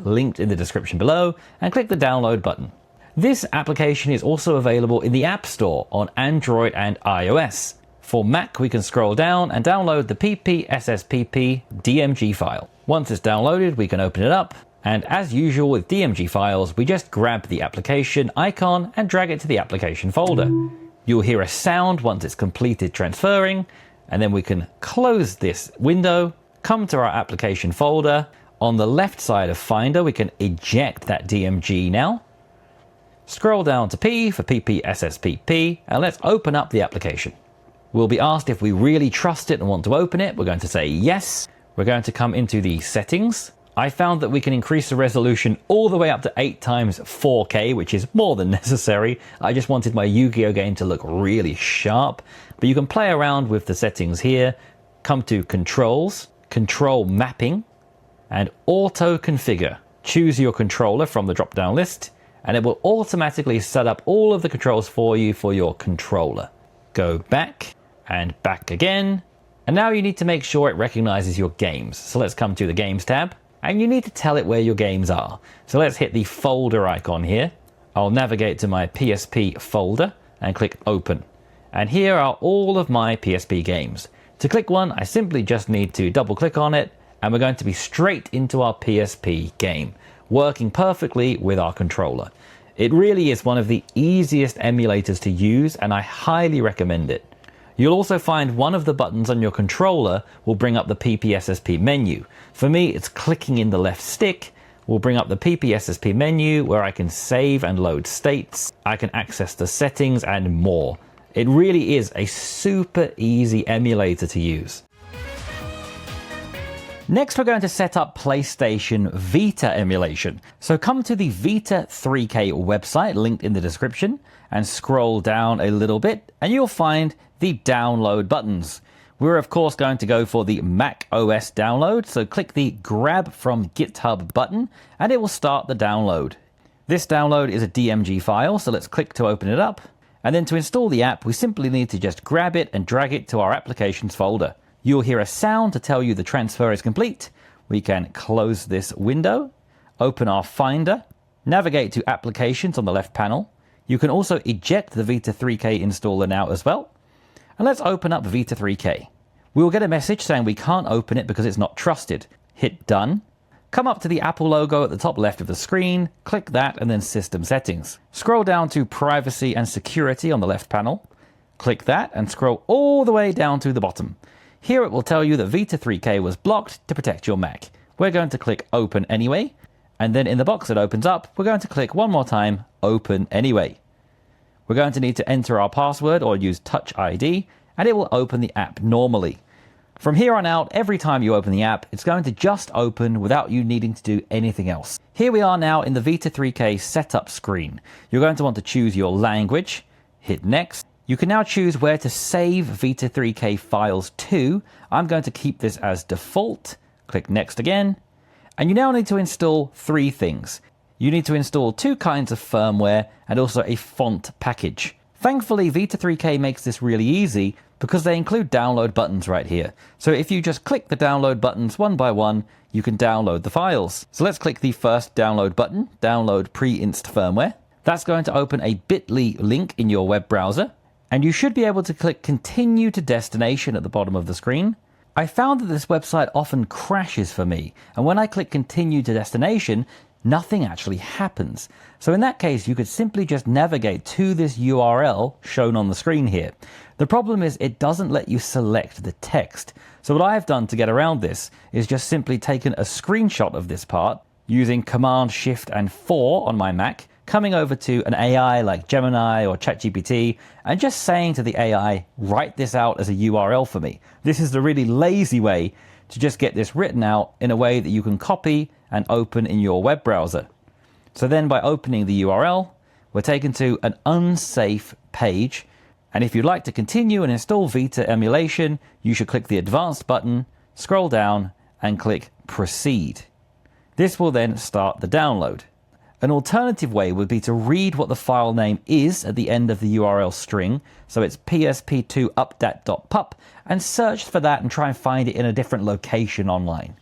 linked in the description below, and click the download button. This application is also available in the App Store on Android and iOS. For Mac, we can scroll down and download the PPSSPP DMG file. Once it's downloaded, we can open it up. And as usual with DMG files, we just grab the application icon and drag it to the application folder. You'll hear a sound once it's completed transferring, and then we can close this window, come to our application folder. On the left side of Finder, we can eject that DMG now. Scroll down to P for PPSSPP, and let's open up the application. We'll be asked if we really trust it and want to open it. We're going to say yes. We're going to come into the settings. I found that we can increase the resolution all the way up to 8 times 4K, which is more than necessary. I just wanted my Yu-Gi-Oh game to look really sharp. But you can play around with the settings here. Come to Controls, Control Mapping, and Auto Configure. Choose your controller from the drop-down list, and it will automatically set up all of the controls for you for your controller. Go back and back again. And now you need to make sure it recognizes your games. So let's come to the Games tab, and you need to tell it where your games are. So let's hit the folder icon here. I'll navigate to my PSP folder and click Open. And here are all of my PSP games. To click one, I simply just need to double click on it, and we're going to be straight into our PSP game, working perfectly with our controller. It really is one of the easiest emulators to use, and I highly recommend it. You'll also find one of the buttons on your controller will bring up the PPSSP menu. For me, it's clicking in the left stick will bring up the PPSSP menu where I can save and load states, I can access the settings and more. It really is a super easy emulator to use. Next, we're going to set up PlayStation Vita emulation. So come to the Vita 3K website linked in the description and scroll down a little bit and you'll find the download buttons. We're of course going to go for the Mac OS download, so click the Grab from GitHub button and it will start the download. This download is a DMG file, so let's click to open it up. And then to install the app, we simply need to just grab it and drag it to our applications folder. You'll hear a sound to tell you the transfer is complete. We can close this window, open our Finder, navigate to Applications on the left panel. You can also eject the Vita 3K installer now as well. And let's open up Vita 3K. We will get a message saying we can't open it because it's not trusted. Hit Done. Come up to the Apple logo at the top left of the screen, click that, and then System Settings. Scroll down to Privacy and Security on the left panel. Click that and scroll all the way down to the bottom. Here it will tell you that Vita 3K was blocked to protect your Mac. We're going to click Open Anyway, and then in the box that opens up, we're going to click one more time, Open Anyway. We're going to need to enter our password or use Touch ID, and it will open the app normally. From here on out, every time you open the app, it's going to just open without you needing to do anything else. Here we are now in the Vita 3K setup screen. You're going to want to choose your language, hit Next. You can now choose where to save Vita 3K files to. I'm going to keep this as default. Click Next again. And you now need to install 3 things. You need to install 2 kinds of firmware and also a font package. Thankfully, Vita 3K makes this really easy because they include download buttons right here. So if you just click the download buttons one by one, you can download the files. So let's click the first download button, download pre-inst firmware. That's going to open a bit.ly link in your web browser. And you should be able to click continue to destination at the bottom of the screen. I found that this website often crashes for me. And when I click continue to destination, nothing actually happens. So in that case, you could simply just navigate to this URL shown on the screen here. The problem is it doesn't let you select the text. So what I have done to get around this is just simply taken a screenshot of this part using Command Shift and 4 on my Mac, coming over to an AI like Gemini or ChatGPT and just saying to the AI, write this out as a URL for me. This is the really lazy way to just get this written out in a way that you can copy and open in your web browser. So then by opening the URL, we're taken to an unsafe page. And if you'd like to continue and install Vita emulation, you should click the Advanced button, scroll down, and click Proceed. This will then start the download. An alternative way would be to read what the file name is at the end of the URL string, so it's psp2updat.pup, and search for that and try and find it in a different location online.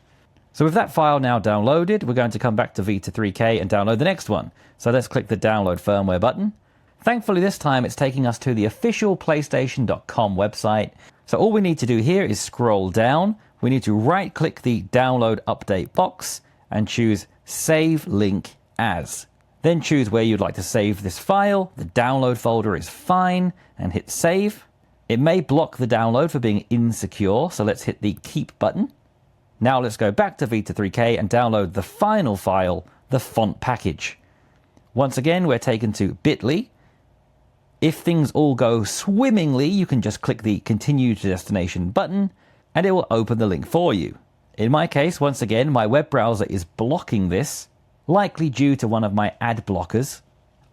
So with that file now downloaded, we're going to come back to Vita 3K and download the next one. So let's click the Download Firmware button. Thankfully this time it's taking us to the official PlayStation.com website. So all we need to do here is scroll down. We need to right-click the Download Update box and choose Save Link As. Then choose where you'd like to save this file. The download folder is fine, and hit Save. It may block the download for being insecure, so let's hit the Keep button. Now let's go back to Vita 3K and download the final file, the font package. Once again, we're taken to bit.ly. If things all go swimmingly, you can just click the Continue to Destination button, and it will open the link for you. In my case, once again, my web browser is blocking this, likely due to one of my ad blockers.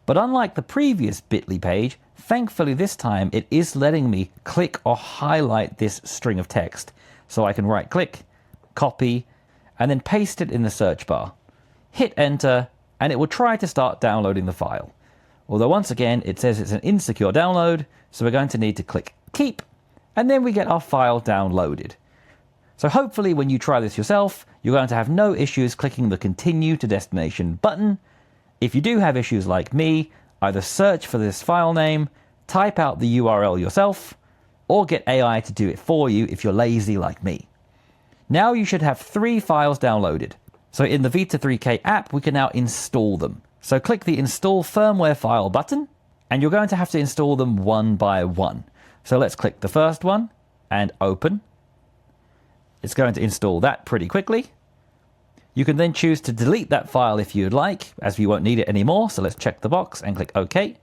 But unlike the previous bit.ly page, thankfully this time it is letting me click or highlight this string of text. So I can right-click, copy, and then paste it in the search bar. Hit enter, and it will try to start downloading the file. Although once again, it says it's an insecure download, so we're going to need to click Keep, and then we get our file downloaded. So hopefully when you try this yourself, you're going to have no issues clicking the Continue to Destination button. If you do have issues like me, either search for this file name, type out the URL yourself, or get AI to do it for you if you're lazy like me. Now you should have 3 files downloaded. So in the Vita 3K app, we can now install them. So click the Install Firmware File button, and you're going to have to install them one by one. So let's click the first one and open. It's going to install that pretty quickly. You can then choose to delete that file if you'd like, as we won't need it anymore. So let's check the box and click OK.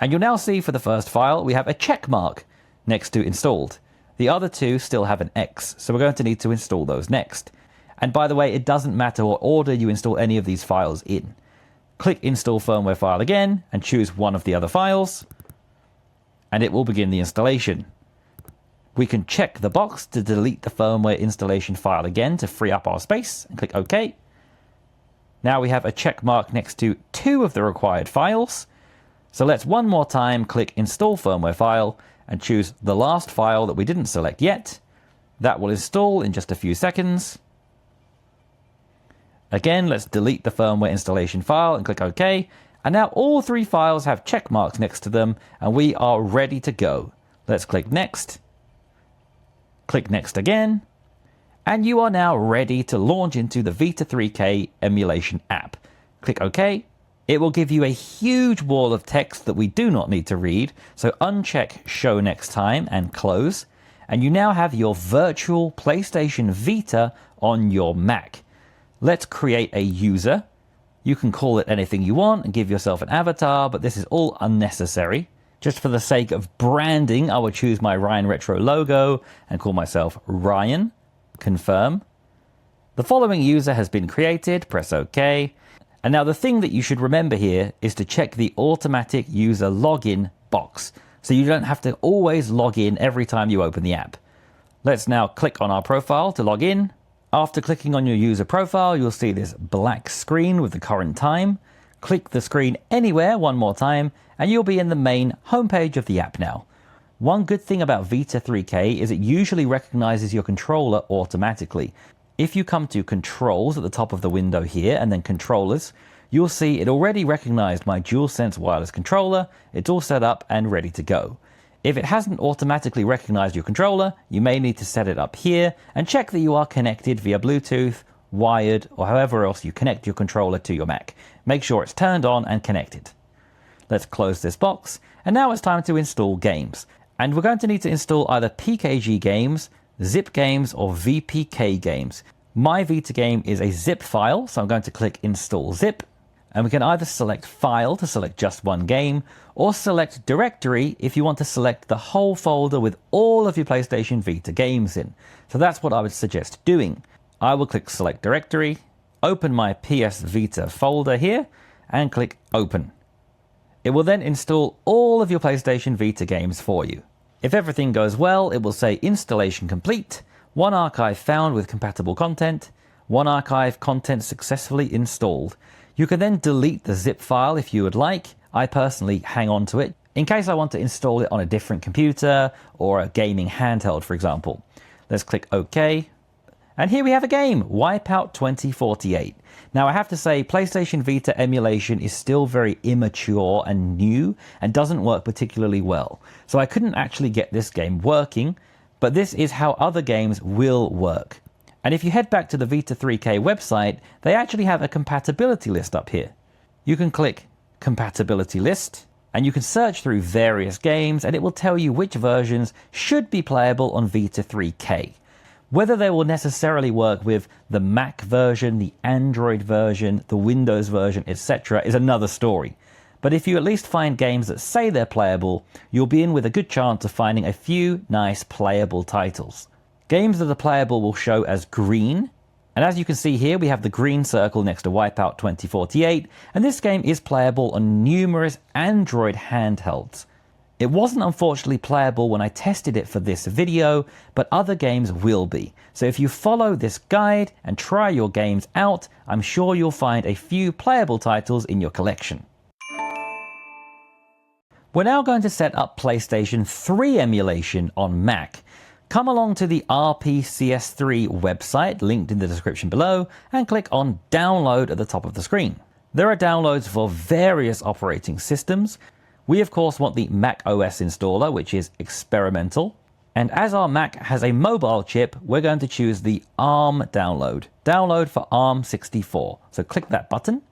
And you'll now see for the first file, we have a check mark next to installed. The other 2 still have an X, so we're going to need to install those next. And by the way, it doesn't matter what order you install any of these files in. Click Install Firmware File again and choose one of the other files, and it will begin the installation. We can check the box to delete the firmware installation file again to free up our space, and click OK. Now we have a check mark next to 2 of the required files. So let's one more time click Install Firmware File and choose the last file that we didn't select yet. That will install in just a few seconds. Again, let's delete the firmware installation file and click OK. And now all 3 files have check marks next to them, and we are ready to go. Let's click Next. Click Next again. And you are now ready to launch into the Vita 3K emulation app. Click OK. It will give you a huge wall of text that we do not need to read, so uncheck Show Next Time and close. And you now have your virtual PlayStation Vita on your Mac. Let's create a user. You can call it anything you want and give yourself an avatar, but this is all unnecessary. Just for the sake of branding, I will choose my Ryan Retro logo and call myself Ryan. Confirm. The following user has been created. Press OK. And now the thing that you should remember here is to check the automatic user login box, so you don't have to always log in every time you open the app. Let's now click on our profile to log in. After clicking on your user profile, you'll see this black screen with the current time. Click the screen anywhere one more time, and you'll be in the main homepage of the app now. One good thing about Vita 3K is it usually recognizes your controller automatically. If you come to Controls at the top of the window here and then Controllers, you'll see it already recognized my DualSense wireless controller. It's all set up and ready to go. If it hasn't automatically recognized your controller, you may need to set it up here and check that you are connected via Bluetooth, wired, or however else you connect your controller to your Mac. Make sure it's turned on and connected. Let's close this box, and now it's time to install games. And we're going to need to install either PKG games, zip games, or VPK games. My Vita game is a zip file, so I'm going to click Install Zip. And we can either select File to select just one game, or select Directory if you want to select the whole folder with all of your PlayStation Vita games in. So that's what I would suggest doing. I will click Select Directory, open my PS Vita folder here, and click Open. It will then install all of your PlayStation Vita games for you. If everything goes well, it will say Installation Complete, one archive found with compatible content, one archive content successfully installed. You can then delete the zip file if you would like. I personally hang on to it in case I want to install it on a different computer or a gaming handheld, for example. Let's click OK. And here we have a game, Wipeout 2048. Now I have to say, PlayStation Vita emulation is still very immature and new and doesn't work particularly well. So I couldn't actually get this game working, but this is how other games will work. And if you head back to the Vita 3K website, they actually have a compatibility list up here. You can click Compatibility List, and you can search through various games, and it will tell you which versions should be playable on Vita 3K. Whether they will necessarily work with the Mac version, the Android version, the Windows version, etc. is another story. But if you at least find games that say they're playable, you'll be in with a good chance of finding a few nice playable titles. Games that are playable will show as green, and as you can see here, we have the green circle next to Wipeout 2048, and this game is playable on numerous Android handhelds. It wasn't unfortunately playable when I tested it for this video, but other games will be. So if you follow this guide and try your games out, I'm sure you'll find a few playable titles in your collection. We're now going to set up PlayStation 3 emulation on Mac. Come along to the RPCS3 website, linked in the description below, and click on Download at the top of the screen. There are downloads for various operating systems. We of course want the Mac OS installer, which is experimental. And as our Mac has a mobile chip, we're going to choose the ARM download. Download for ARM64. So click that button.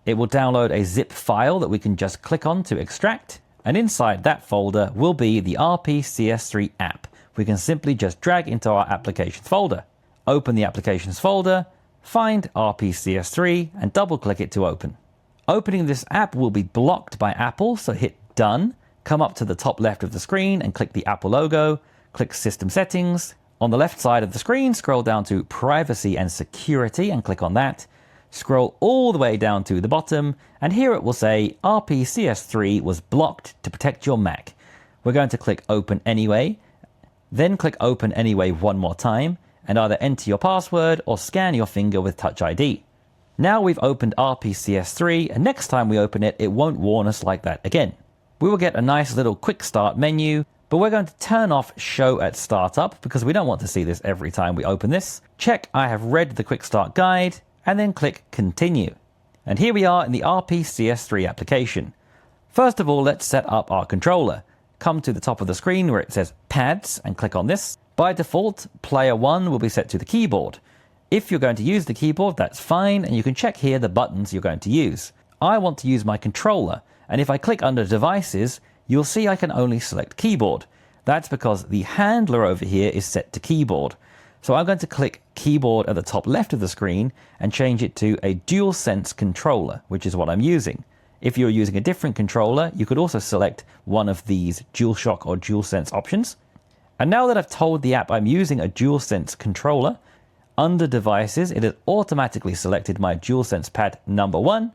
It will download a zip file that we can just click on to extract. And inside that folder will be the RPCS3 app. We can simply just drag into our applications folder. Open the applications folder, find RPCS3 and double click it to open. Opening this app will be blocked by Apple, so hit Done. Come up to the top left of the screen and click the Apple logo. Click System Settings. On the left side of the screen, scroll down to Privacy and Security and click on that. Scroll all the way down to the bottom, and here it will say RPCS3 was blocked to protect your Mac. We're going to click Open Anyway, then click Open Anyway one more time, and either enter your password or scan your finger with Touch ID. Now we've opened RPCS3, and next time we open it, it won't warn us like that again. We will get a nice little quick start menu, but we're going to turn off Show at Startup because we don't want to see this every time we open this. Check I have read the quick start guide, and then click Continue. And here we are in the RPCS3 application. First of all, let's set up our controller. come to the top of the screen where it says pads and click on this. By default, player 1 will be set to the keyboard. If you're going to use the keyboard, that's fine, and you can check here the buttons you're going to use. I want to use my controller, and if I click under devices, you'll see I can only select keyboard. That's because the handler over here is set to keyboard. So I'm going to click keyboard at the top left of the screen and change it to a DualSense controller, which is what I'm using. If you're using a different controller, you could also select one of these DualShock or DualSense options. And now that I've told the app I'm using a DualSense controller, under devices, it has automatically selected my DualSense pad number 1.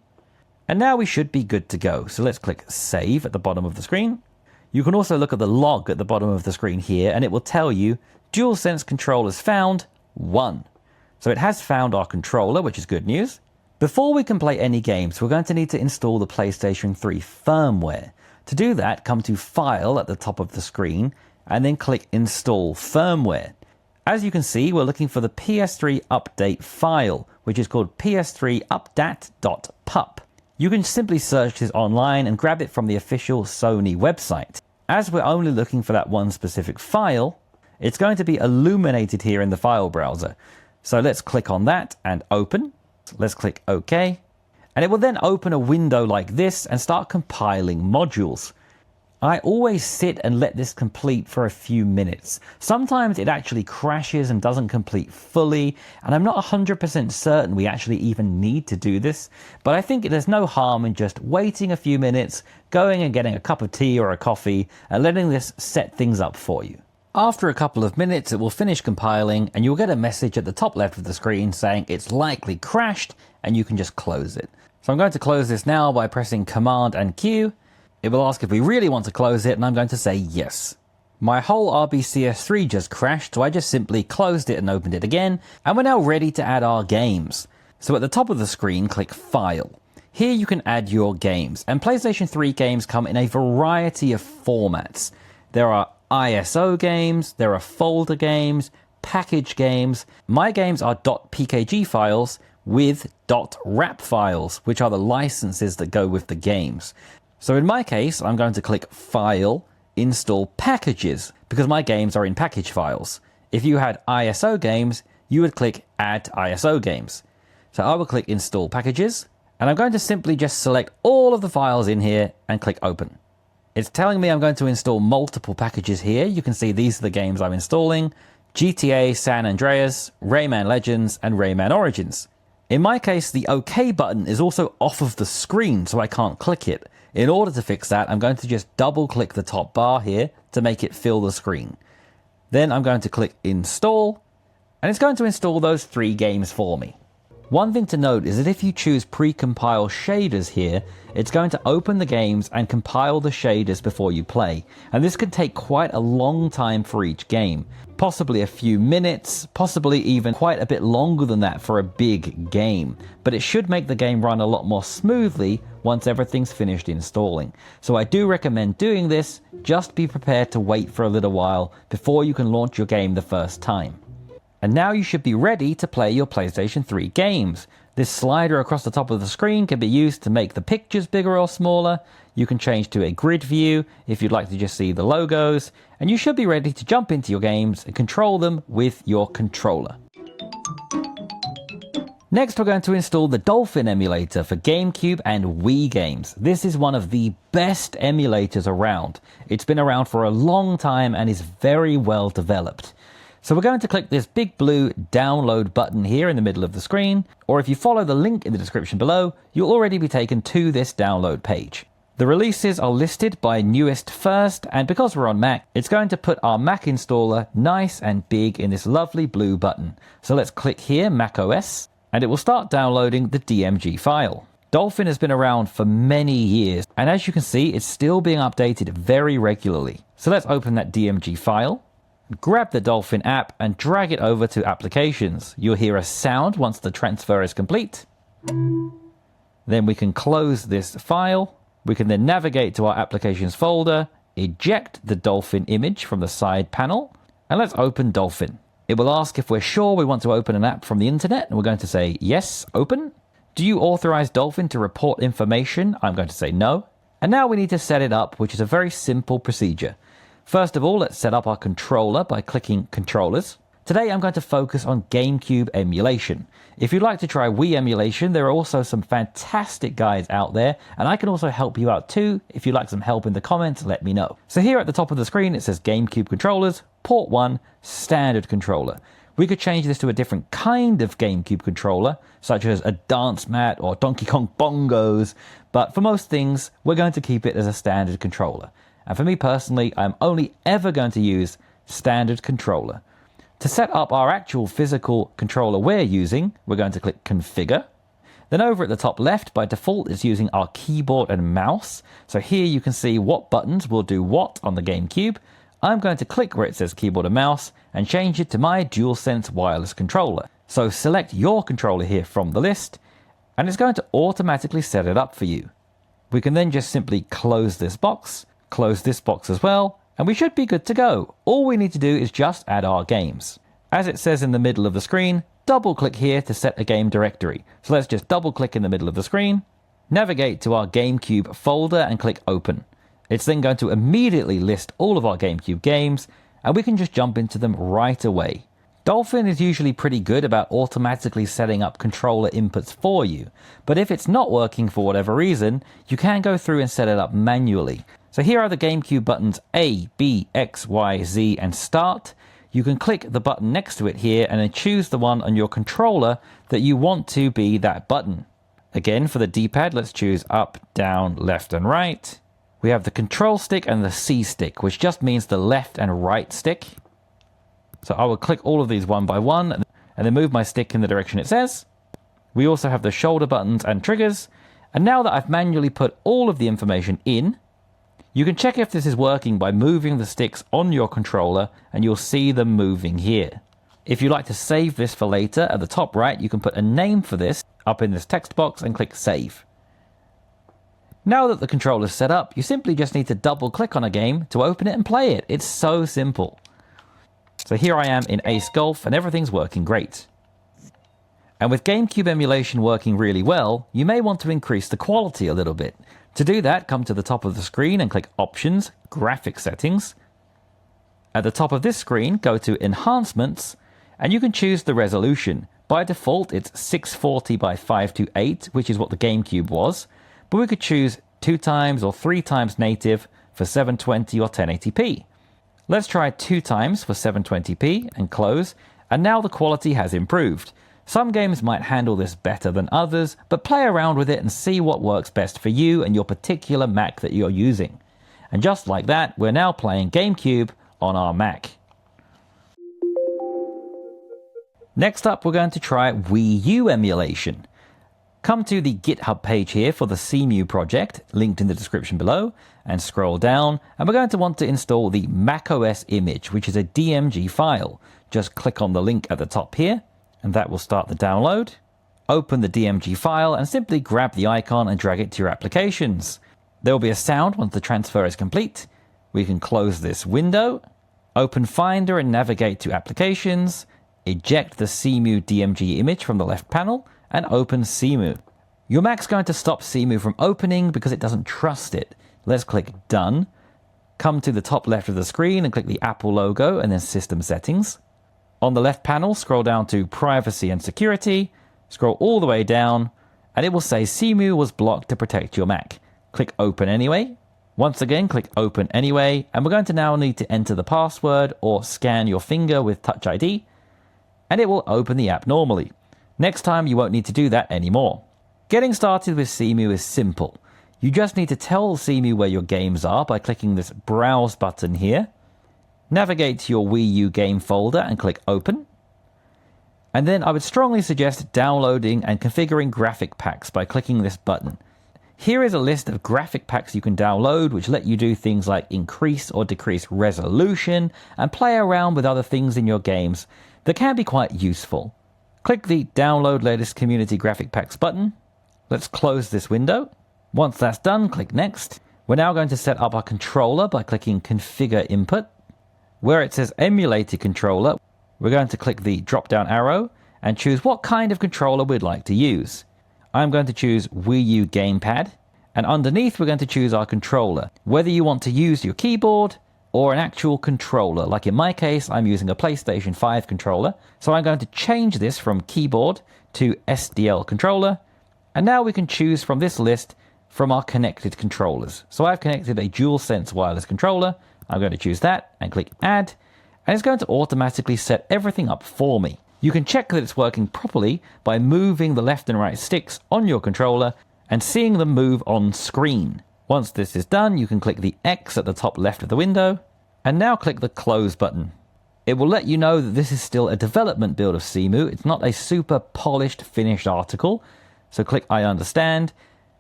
And now we should be good to go. So let's click save at the bottom of the screen. You can also look at the log at the bottom of the screen here, and it will tell you DualSense controllers found 1. So it has found our controller, which is good news. Before we can play any games, we're going to need to install the PlayStation 3 firmware. To do that, come to File at the top of the screen, and then click Install Firmware. As you can see, we're looking for the PS3 update file, which is called ps3updat.pup. You can simply search this online and grab it from the official Sony website. As we're only looking for that one specific file, it's going to be illuminated here in the file browser. So let's click on that and open. Let's click OK. And it will then open a window like this and start compiling modules. I always sit and let this complete for a few minutes. Sometimes it actually crashes and doesn't complete fully, and I'm not 100% certain we actually even need to do this, but I think there's no harm in just waiting a few minutes, going and getting a cup of tea or a coffee, and letting this set things up for you. After a couple of minutes, it will finish compiling, and you'll get a message at the top left of the screen saying it's likely crashed, and you can just close it. So I'm going to close this now by pressing Command and Q. It will ask if we really want to close it, and I'm going to say yes. My whole RBCS3 just crashed, so I just simply closed it and opened it again, and we're now ready to add our games. So at the top of the screen, click File. Here you can add your games, and PlayStation 3 games come in a variety of formats. There are ISO games, there are folder games, package games. My games are .pkg files with .rap files, which are the licenses that go with the games. So in my case, I'm going to click File, Install Packages, because my games are in package files. If you had ISO games, you would click Add ISO Games. So I will click Install Packages, and I'm going to simply just select all of the files in here and click Open. It's telling me I'm going to install multiple packages here. You can see these are the games I'm installing: GTA San Andreas, Rayman Legends, and Rayman Origins. In my case, the OK button is also off of the screen, so I can't click it. In order to fix that, I'm going to just double click the top bar here to make it fill the screen. Then I'm going to click Install, and it's going to install those 3 games for me. One thing to note is that if you choose pre-compile shaders here, it's going to open the games and compile the shaders before you play. And this could take quite a long time for each game. Possibly a few minutes, possibly even quite a bit longer than that for a big game. But it should make the game run a lot more smoothly once everything's finished installing. So I do recommend doing this. Just be prepared to wait for a little while before you can launch your game the first time. And now you should be ready to play your PlayStation 3 games. This slider across the top of the screen can be used to make the pictures bigger or smaller. You can change to a grid view if you'd like to just see the logos. And you should be ready to jump into your games and control them with your controller. Next, we're going to install the Dolphin emulator for GameCube and Wii games. This is one of the best emulators around. It's been around for a long time and is very well developed. So we're going to click this big blue download button here in the middle of the screen, or if you follow the link in the description below, you'll already be taken to this download page. The releases are listed by newest first, and because we're on Mac, it's going to put our Mac installer nice and big in this lovely blue button. So let's click here, Mac OS, and it will start downloading the DMG file. Dolphin has been around for many years, and as you can see, it's still being updated very regularly. So let's open that DMG file. Grab the Dolphin app and drag it over to Applications. You'll hear a sound once the transfer is complete. Then we can close this file. We can then navigate to our Applications folder, eject the Dolphin image from the side panel, and let's open Dolphin. It will ask if we're sure we want to open an app from the internet, and we're going to say yes, open. Do you authorize Dolphin to report information? I'm going to say no. And now we need to set it up, which is a very simple procedure. First of all, let's set up our controller by clicking Controllers. Today I'm going to focus on GameCube emulation. If you'd like to try Wii emulation, there are also some fantastic guides out there, and I can also help you out too. If you'd like some help in the comments, let me know. So here at the top of the screen it says GameCube controllers, port 1, standard controller. We could change this to a different kind of GameCube controller, such as a dance mat or Donkey Kong bongos, but for most things, we're going to keep it as a standard controller. And for me personally, I'm only ever going to use standard controller. To set up our actual physical controller we're using, we're going to click Configure. Then over at the top left, by default, it's using our keyboard and mouse. So here you can see what buttons will do what on the GameCube. I'm going to click where it says keyboard and mouse and change it to my DualSense wireless controller. So select your controller here from the list, and it's going to automatically set it up for you. We can then just simply close this box as well, and we should be good to go. All we need to do is just add our games. As it says in the middle of the screen, double click here to set a game directory. So let's just double click in the middle of the screen, navigate to our GameCube folder and click Open. It's then going to immediately list all of our GameCube games, and we can just jump into them right away. Dolphin is usually pretty good about automatically setting up controller inputs for you, but if it's not working for whatever reason, you can go through and set it up manually. So here are the GameCube buttons A, B, X, Y, Z, and Start. You can click the button next to it here and then choose the one on your controller that you want to be that button. Again, for the D-pad, let's choose up, down, left, and right. We have the control stick and the C stick, which just means the left and right stick. So I will click all of these one by one and then move my stick in the direction it says. We also have the shoulder buttons and triggers. And now that I've manually put all of the information in, you can check if this is working by moving the sticks on your controller, and you'll see them moving here. If you'd like to save this for later, at the top right, you can put a name for this up in this text box and click Save. Now that the controller is set up, you simply just need to double click on a game to open it and play it. It's so simple. So here I am in Ace Golf and everything's working great. And with GameCube emulation working really well, you may want to increase the quality a little bit. To do that, come to the top of the screen and click Options, Graphic Settings. At the top of this screen, go to Enhancements, and you can choose the resolution. By default, it's 640 by 528, which is what the GameCube was, but we could choose 2 times or 3 times native for 720 or 1080p. Let's try 2 times for 720p and close, and now the quality has improved. Some games might handle this better than others, but play around with it and see what works best for you and your particular Mac that you're using. And just like that, we're now playing GameCube on our Mac. Next up, we're going to try Wii U emulation. Come to the GitHub page here for the CMU project, linked in the description below, and scroll down, and we're going to want to install the macOS image, which is a DMG file. Just click on the link at the top here, and that will start the download. Open the DMG file and simply grab the icon and drag it to your applications. There will be a sound once the transfer is complete. We can close this window, open Finder and navigate to Applications, eject the CMU DMG image from the left panel, and open CMU. Your Mac's going to stop CMU from opening because it doesn't trust it. Let's click Done. Come to the top left of the screen and click the Apple logo and then System Settings. On the left panel, scroll down to Privacy and Security, scroll all the way down, and it will say CMU was blocked to protect your Mac. Click Open Anyway. Once again, click Open Anyway, and we're going to now need to enter the password or scan your finger with Touch ID, and it will open the app normally. Next time, you won't need to do that anymore. Getting started with CMU is simple. You just need to tell CMU where your games are by clicking this Browse button here. Navigate to your Wii U game folder and click Open. And then I would strongly suggest downloading and configuring graphic packs by clicking this button. Here is a list of graphic packs you can download which let you do things like increase or decrease resolution and play around with other things in your games that can be quite useful. Click the Download Latest Community Graphic Packs button. Let's close this window. Once that's done, click Next. We're now going to set up our controller by clicking Configure Input. Where it says Emulated Controller, we're going to click the drop-down arrow and choose what kind of controller we'd like to use. I'm going to choose Wii U Gamepad, And underneath, we're going to choose our controller, whether you want to use your keyboard or an actual controller. Like in my case, I'm using a PlayStation 5 controller. So I'm going to change this from keyboard to SDL controller. And now we can choose from this list from our connected controllers. So I've connected a DualSense wireless controller. I'm going to choose that and click add. And it's going to automatically set everything up for me. You can check that it's working properly by moving the left and right sticks on your controller and seeing them move on screen. Once this is done, you can click the X at the top left of the window, and now click the close button. It will let you know that this is still a development build of Cemu. It's not a super polished, finished article. So click I understand,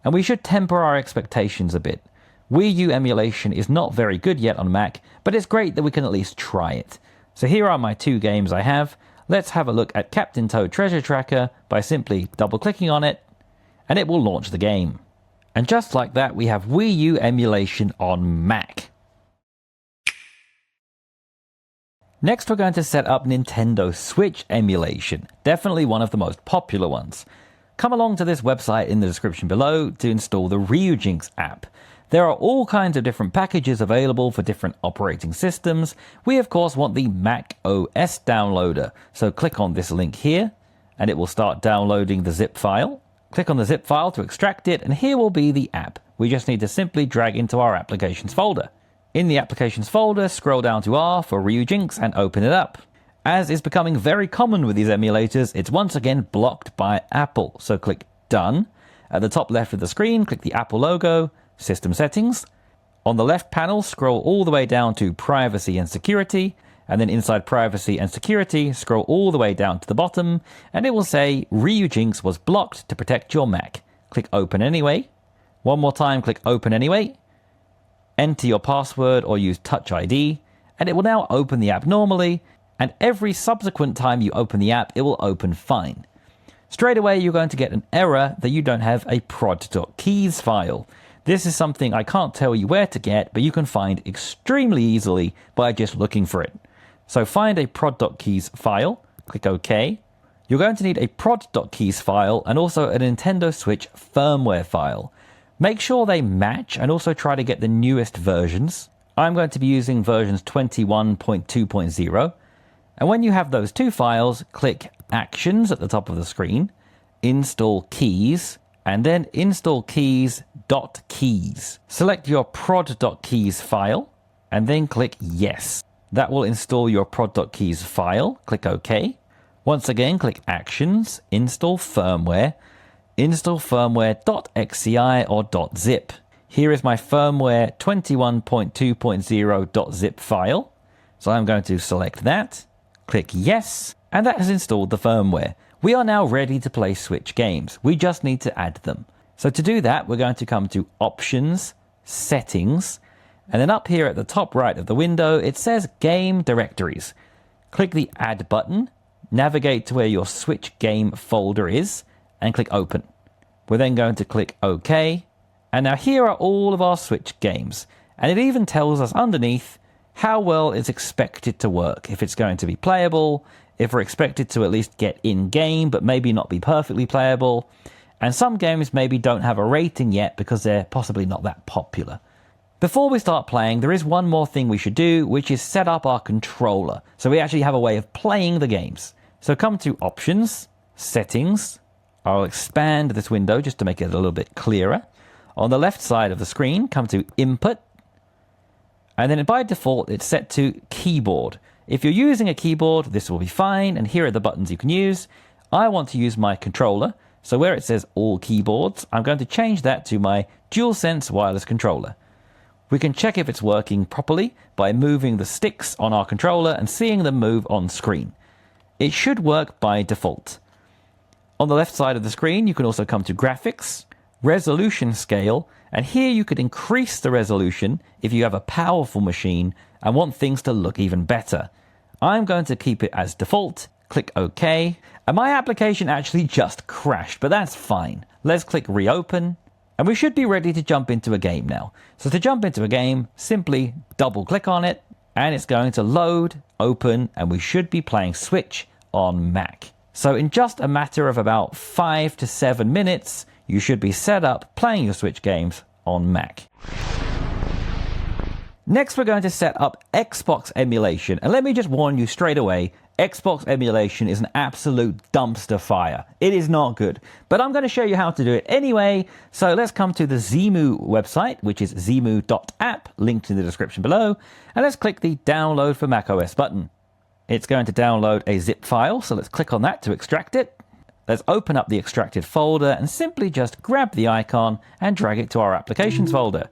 and we should temper our expectations a bit. Wii U emulation is not very good yet on Mac, but it's great that we can at least try it. So here are my 2 games I have. Let's have a look at Captain Toad Treasure Tracker by simply double-clicking on it, and it will launch the game. And just like that, we have Wii U emulation on Mac. Next, we're going to set up Nintendo Switch emulation, definitely one of the most popular ones. Come along to this website in the description below to install the Ryujinx app. There are all kinds of different packages available for different operating systems. We of course want the Mac OS downloader, so click on this link here, and it will start downloading the zip file. Click on the zip file to extract it, and here will be the app. We just need to simply drag into our applications folder. In the applications folder, scroll down to R for Ryujinx and open it up. As is becoming very common with these emulators, it's once again blocked by Apple. So click Done. At the top left of the screen, click the Apple logo, System Settings. On the left panel, scroll all the way down to Privacy and Security. And then inside Privacy and Security, scroll all the way down to the bottom, and it will say Ryujinx was blocked to protect your Mac. Click Open Anyway. One more time, click Open Anyway. Enter your password or use Touch ID, and it will now open the app normally, and every subsequent time you open the app, it will open fine. Straight away, you're going to get an error that you don't have a prod.keys file. This is something I can't tell you where to get, but you can find extremely easily by just looking for it. So find a prod.keys file, click OK. You're going to need a prod.keys file and also a Nintendo Switch firmware file. Make sure they match and also try to get the newest versions. I'm going to be using versions 21.2.0. And when you have those 2 files, click Actions at the top of the screen, Install Keys, and then Install Keys.keys. Select your prod.keys file, and then click Yes. That will install your prod.keys file. Click OK. Once again, click Actions, Install Firmware .xci or .zip. Here is my firmware 21.2.0.zip file. So I'm going to select that, click Yes, and that has installed the firmware. We are now ready to play Switch games. We just need to add them. So to do that, we're going to come to Options, Settings, and then up here at the top right of the window, it says Game Directories. Click the Add button, navigate to where your Switch game folder is, and click Open. We're then going to click OK. And now here are all of our Switch games. And it even tells us underneath how well it's expected to work. If it's going to be playable, if we're expected to at least get in-game, but maybe not be perfectly playable. And some games maybe don't have a rating yet because they're possibly not that popular. Before we start playing, there is one more thing we should do, which is set up our controller. So we actually have a way of playing the games. So come to Options, Settings. I'll expand this window just to make it a little bit clearer. On the left side of the screen, come to Input. And then by default, it's set to Keyboard. If you're using a keyboard, this will be fine. And here are the buttons you can use. I want to use my controller. So where it says All Keyboards, I'm going to change that to my DualSense wireless controller. We can check if it's working properly by moving the sticks on our controller and seeing them move on screen. It should work by default. On the left side of the screen, you can also come to Graphics, Resolution Scale, and here you could increase the resolution if you have a powerful machine and want things to look even better. I'm going to keep it as default, click OK, and my application actually just crashed, but that's fine. Let's click Reopen. And we should be ready to jump into a game now. So to jump into a game, simply double click on it and it's going to load, open, and we should be playing Switch on Mac. So in just a matter of about 5 to 7 minutes, you should be set up playing your Switch games on Mac. Next, we're going to set up Xbox emulation. And let me just warn you straight away, Xbox emulation is an absolute dumpster fire. It is not good. But I'm going to show you how to do it anyway. So let's come to the Zemu website, which is zemu.app, linked in the description below. And let's click the Download for macOS button. It's going to download a zip file, so let's click on that to extract it. Let's open up the extracted folder and simply just grab the icon and drag it to our Applications folder.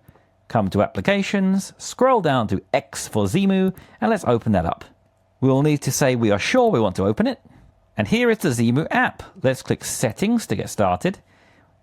Come to Applications, scroll down to X for Zemu, and let's open that up. We'll need to say we are sure we want to open it. And here is the Zemu app. Let's click Settings to get started.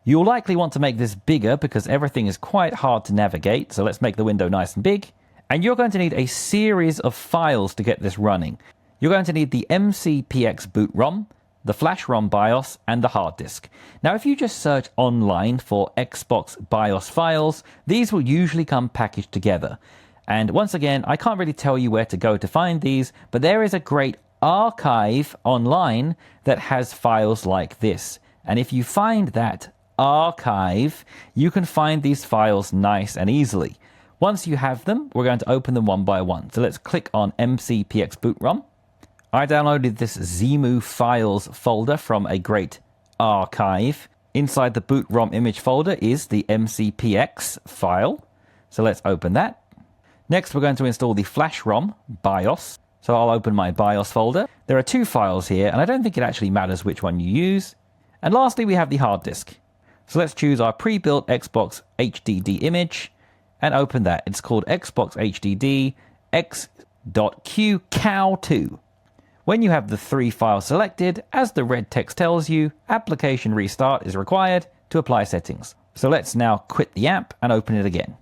You'll likely want to make this bigger because everything is quite hard to navigate, so let's make the window nice and big. And you're going to need a series of files to get this running. You're going to need the MCPX boot ROM, the flash ROM BIOS, and the hard disk. Now, if you just search online for Xbox BIOS files, these will usually come packaged together. And once again, I can't really tell you where to go to find these, but there is a great archive online that has files like this. And if you find that archive, you can find these files nice and easily. Once you have them, we're going to open them one by one. So let's click on MCPX boot ROM. I downloaded this Zemu files folder from a great archive. Inside the boot ROM image folder is the MCPX file. So let's open that. Next, we're going to install the flash ROM BIOS. So I'll open my BIOS folder. There are two files here, and I don't think it actually matters which one you use. And lastly, we have the hard disk. So let's choose our pre-built Xbox HDD image and open that. It's called Xbox HDD X.QCOW2. When you have the three files selected, as the red text tells you, application restart is required to apply settings. So let's now quit the app and open it again.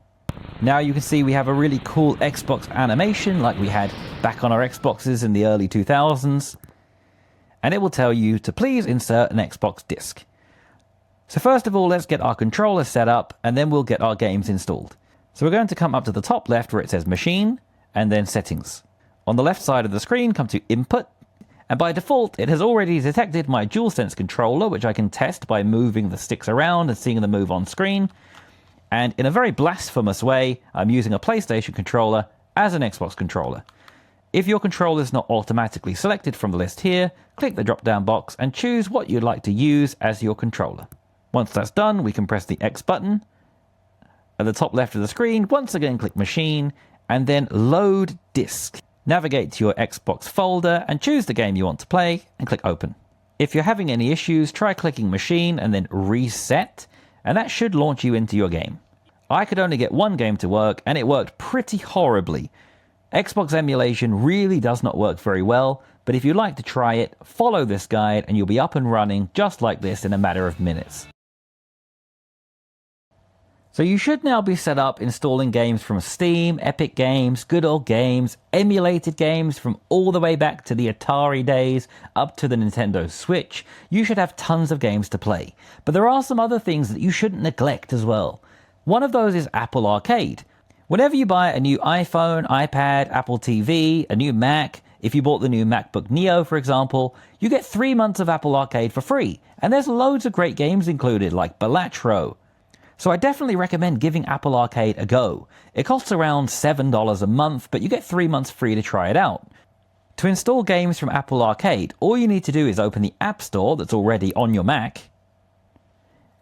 Now you can see we have a really cool Xbox animation like we had back on our Xboxes in the early 2000s. And it will tell you to please insert an Xbox disc. So first of all, let's get our controller set up and then we'll get our games installed. So we're going to come up to the top left where it says Machine and then Settings. On the left side of the screen, come to Input, and by default, it has already detected my DualSense controller, which I can test by moving the sticks around and seeing them move on screen. And in a very blasphemous way, I'm using a PlayStation controller as an Xbox controller. If your controller is not automatically selected from the list here, click the drop-down box and choose what you'd like to use as your controller. Once that's done, we can press the X button. At the top left of the screen, once again click Machine, and then Load Disk. Navigate to your Xbox folder and choose the game you want to play and click Open. If you're having any issues, try clicking Machine and then Reset, and that should launch you into your game. I could only get one game to work, and it worked pretty horribly. Xbox emulation really does not work very well, but if you'd like to try it, follow this guide and you'll be up and running just like this in a matter of minutes. So you should now be set up installing games from Steam, Epic Games, Good Old Games, emulated games from all the way back to the Atari days up to the Nintendo Switch. You should have tons of games to play. But there are some other things that you shouldn't neglect as well. One of those is Apple Arcade. Whenever you buy a new iPhone, iPad, Apple TV, a new Mac, if you bought the new MacBook Neo, for example, you get 3 months of Apple Arcade for free. And there's loads of great games included, like Balatro. So I definitely recommend giving Apple Arcade a go. It costs around $7 a month, but you get 3 months free to try it out. To install games from Apple Arcade, all you need to do is open the App Store that's already on your Mac.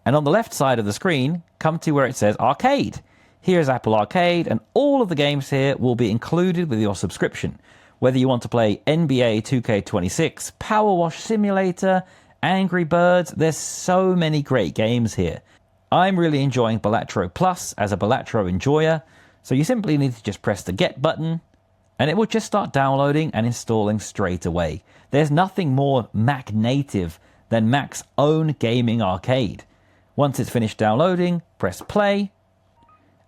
And on the left side of the screen, come to where it says Arcade. Here's Apple Arcade, and all of the games here will be included with your subscription. Whether you want to play NBA 2K26, Power Wash Simulator, Angry Birds, there's so many great games here. I'm really enjoying Balatro Plus as a Balatro enjoyer, so you simply need to just press the Get button, and it will just start downloading and installing straight away. There's nothing more Mac native than Mac's own gaming arcade. Once it's finished downloading, press play,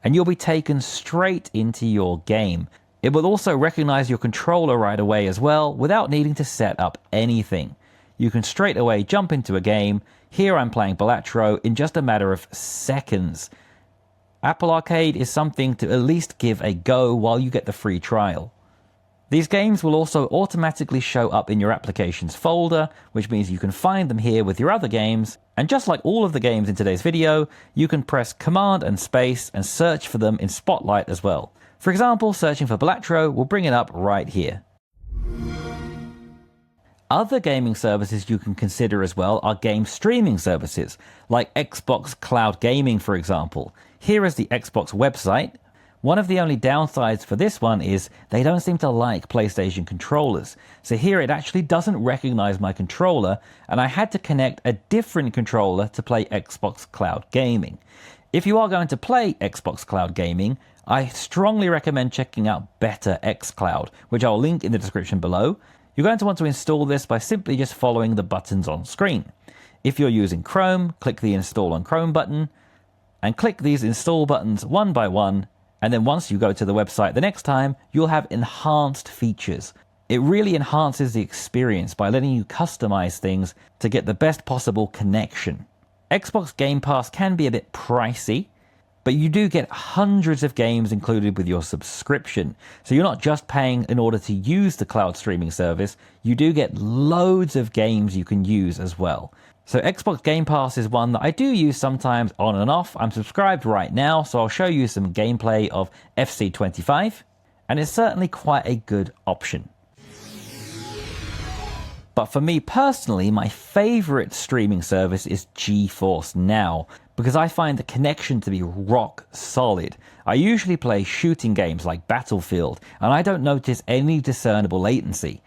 and you'll be taken straight into your game. It will also recognize your controller right away as well, without needing to set up anything. You can straight away jump into a game. Here I'm playing Balatro in just a matter of seconds. Apple Arcade is something to at least give a go while you get the free trial. These games will also automatically show up in your applications folder, which means you can find them here with your other games. And just like all of the games in today's video, you can press Command and Space and search for them in Spotlight as well. For example, searching for Balatro will bring it up right here. Other gaming services you can consider as well are game streaming services, like Xbox Cloud Gaming, for example. Here is the Xbox website. One of the only downsides for this one is they don't seem to like PlayStation controllers. So here it actually doesn't recognize my controller, and I had to connect a different controller to play Xbox Cloud Gaming. If you are going to play Xbox Cloud Gaming, I strongly recommend checking out Better xCloud, which I'll link in the description below. You're going to want to install this by simply just following the buttons on screen. If you're using Chrome, click the Install on Chrome button, and click these install buttons one by one. And then once you go to the website the next time, you'll have enhanced features. It really enhances the experience by letting you customize things to get the best possible connection. Xbox Game Pass can be a bit pricey, but you do get hundreds of games included with your subscription. So you're not just paying in order to use the cloud streaming service, you do get loads of games you can use as well. So Xbox Game Pass is one that I do use sometimes on and off. I'm subscribed right now, so I'll show you some gameplay of FC25, and it's certainly quite a good option. But for me personally, my favorite streaming service is GeForce Now, because I find the connection to be rock solid. I usually play shooting games like Battlefield, and I don't notice any discernible latency.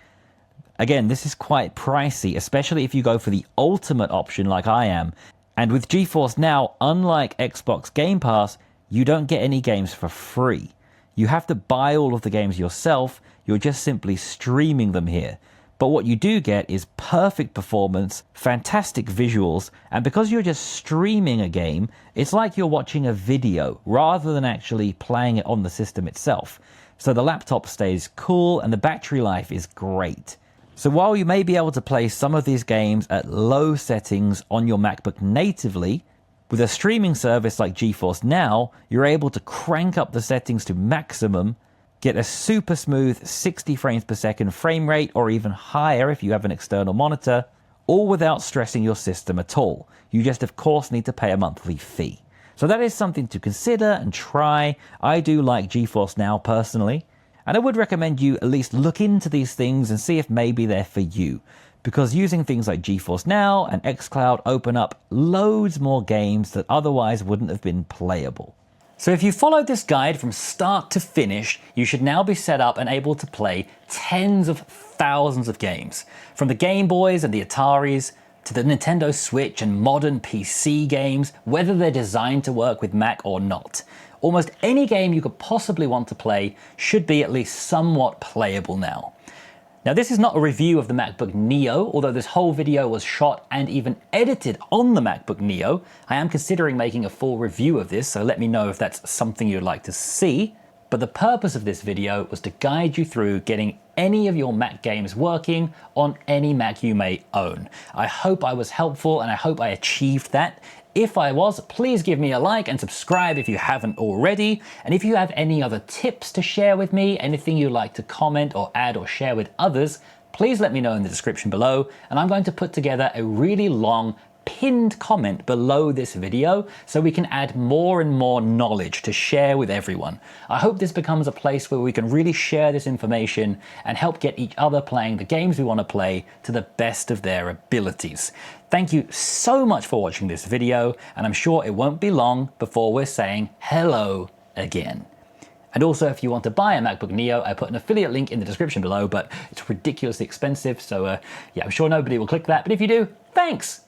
Again, this is quite pricey, especially if you go for the ultimate option like I am. And with GeForce Now, unlike Xbox Game Pass, you don't get any games for free. You have to buy all of the games yourself, you're just simply streaming them here. But what you do get is perfect performance, fantastic visuals, and because you're just streaming a game, it's like you're watching a video rather than actually playing it on the system itself. So the laptop stays cool and the battery life is great. So while you may be able to play some of these games at low settings on your MacBook natively, with a streaming service like GeForce Now, you're able to crank up the settings to maximum, get a super smooth 60 frames per second frame rate or even higher if you have an external monitor, all without stressing your system at all. You just of course need to pay a monthly fee. So that is something to consider and try. I do like GeForce Now personally. And I would recommend you at least look into these things and see if maybe they're for you. Because using things like GeForce Now and xCloud open up loads more games that otherwise wouldn't have been playable. So if you followed this guide from start to finish, you should now be set up and able to play tens of thousands of games. From the Game Boys and the Ataris, to the Nintendo Switch and modern PC games, whether they're designed to work with Mac or not. Almost any game you could possibly want to play should be at least somewhat playable now. Now this is not a review of the MacBook Neo, although this whole video was shot and even edited on the MacBook Neo. I am considering making a full review of this, so let me know if that's something you'd like to see. But the purpose of this video was to guide you through getting any of your Mac games working on any Mac you may own. I hope I was helpful and I hope I achieved that. If I was, please give me a like and subscribe if you haven't already. And if you have any other tips to share with me, anything you'd like to comment or add or share with others, please let me know in the description below. And I'm going to put together a really long pinned comment below this video so we can add more and more knowledge to share with everyone. I hope this becomes a place where we can really share this information and help get each other playing the games we want to play to the best of their abilities. Thank you so much for watching this video, and I'm sure it won't be long before we're saying hello again. And also, if you want to buy a MacBook Neo, I put an affiliate link in the description below, but it's ridiculously expensive, so yeah, I'm sure nobody will click that, but if you do, thanks!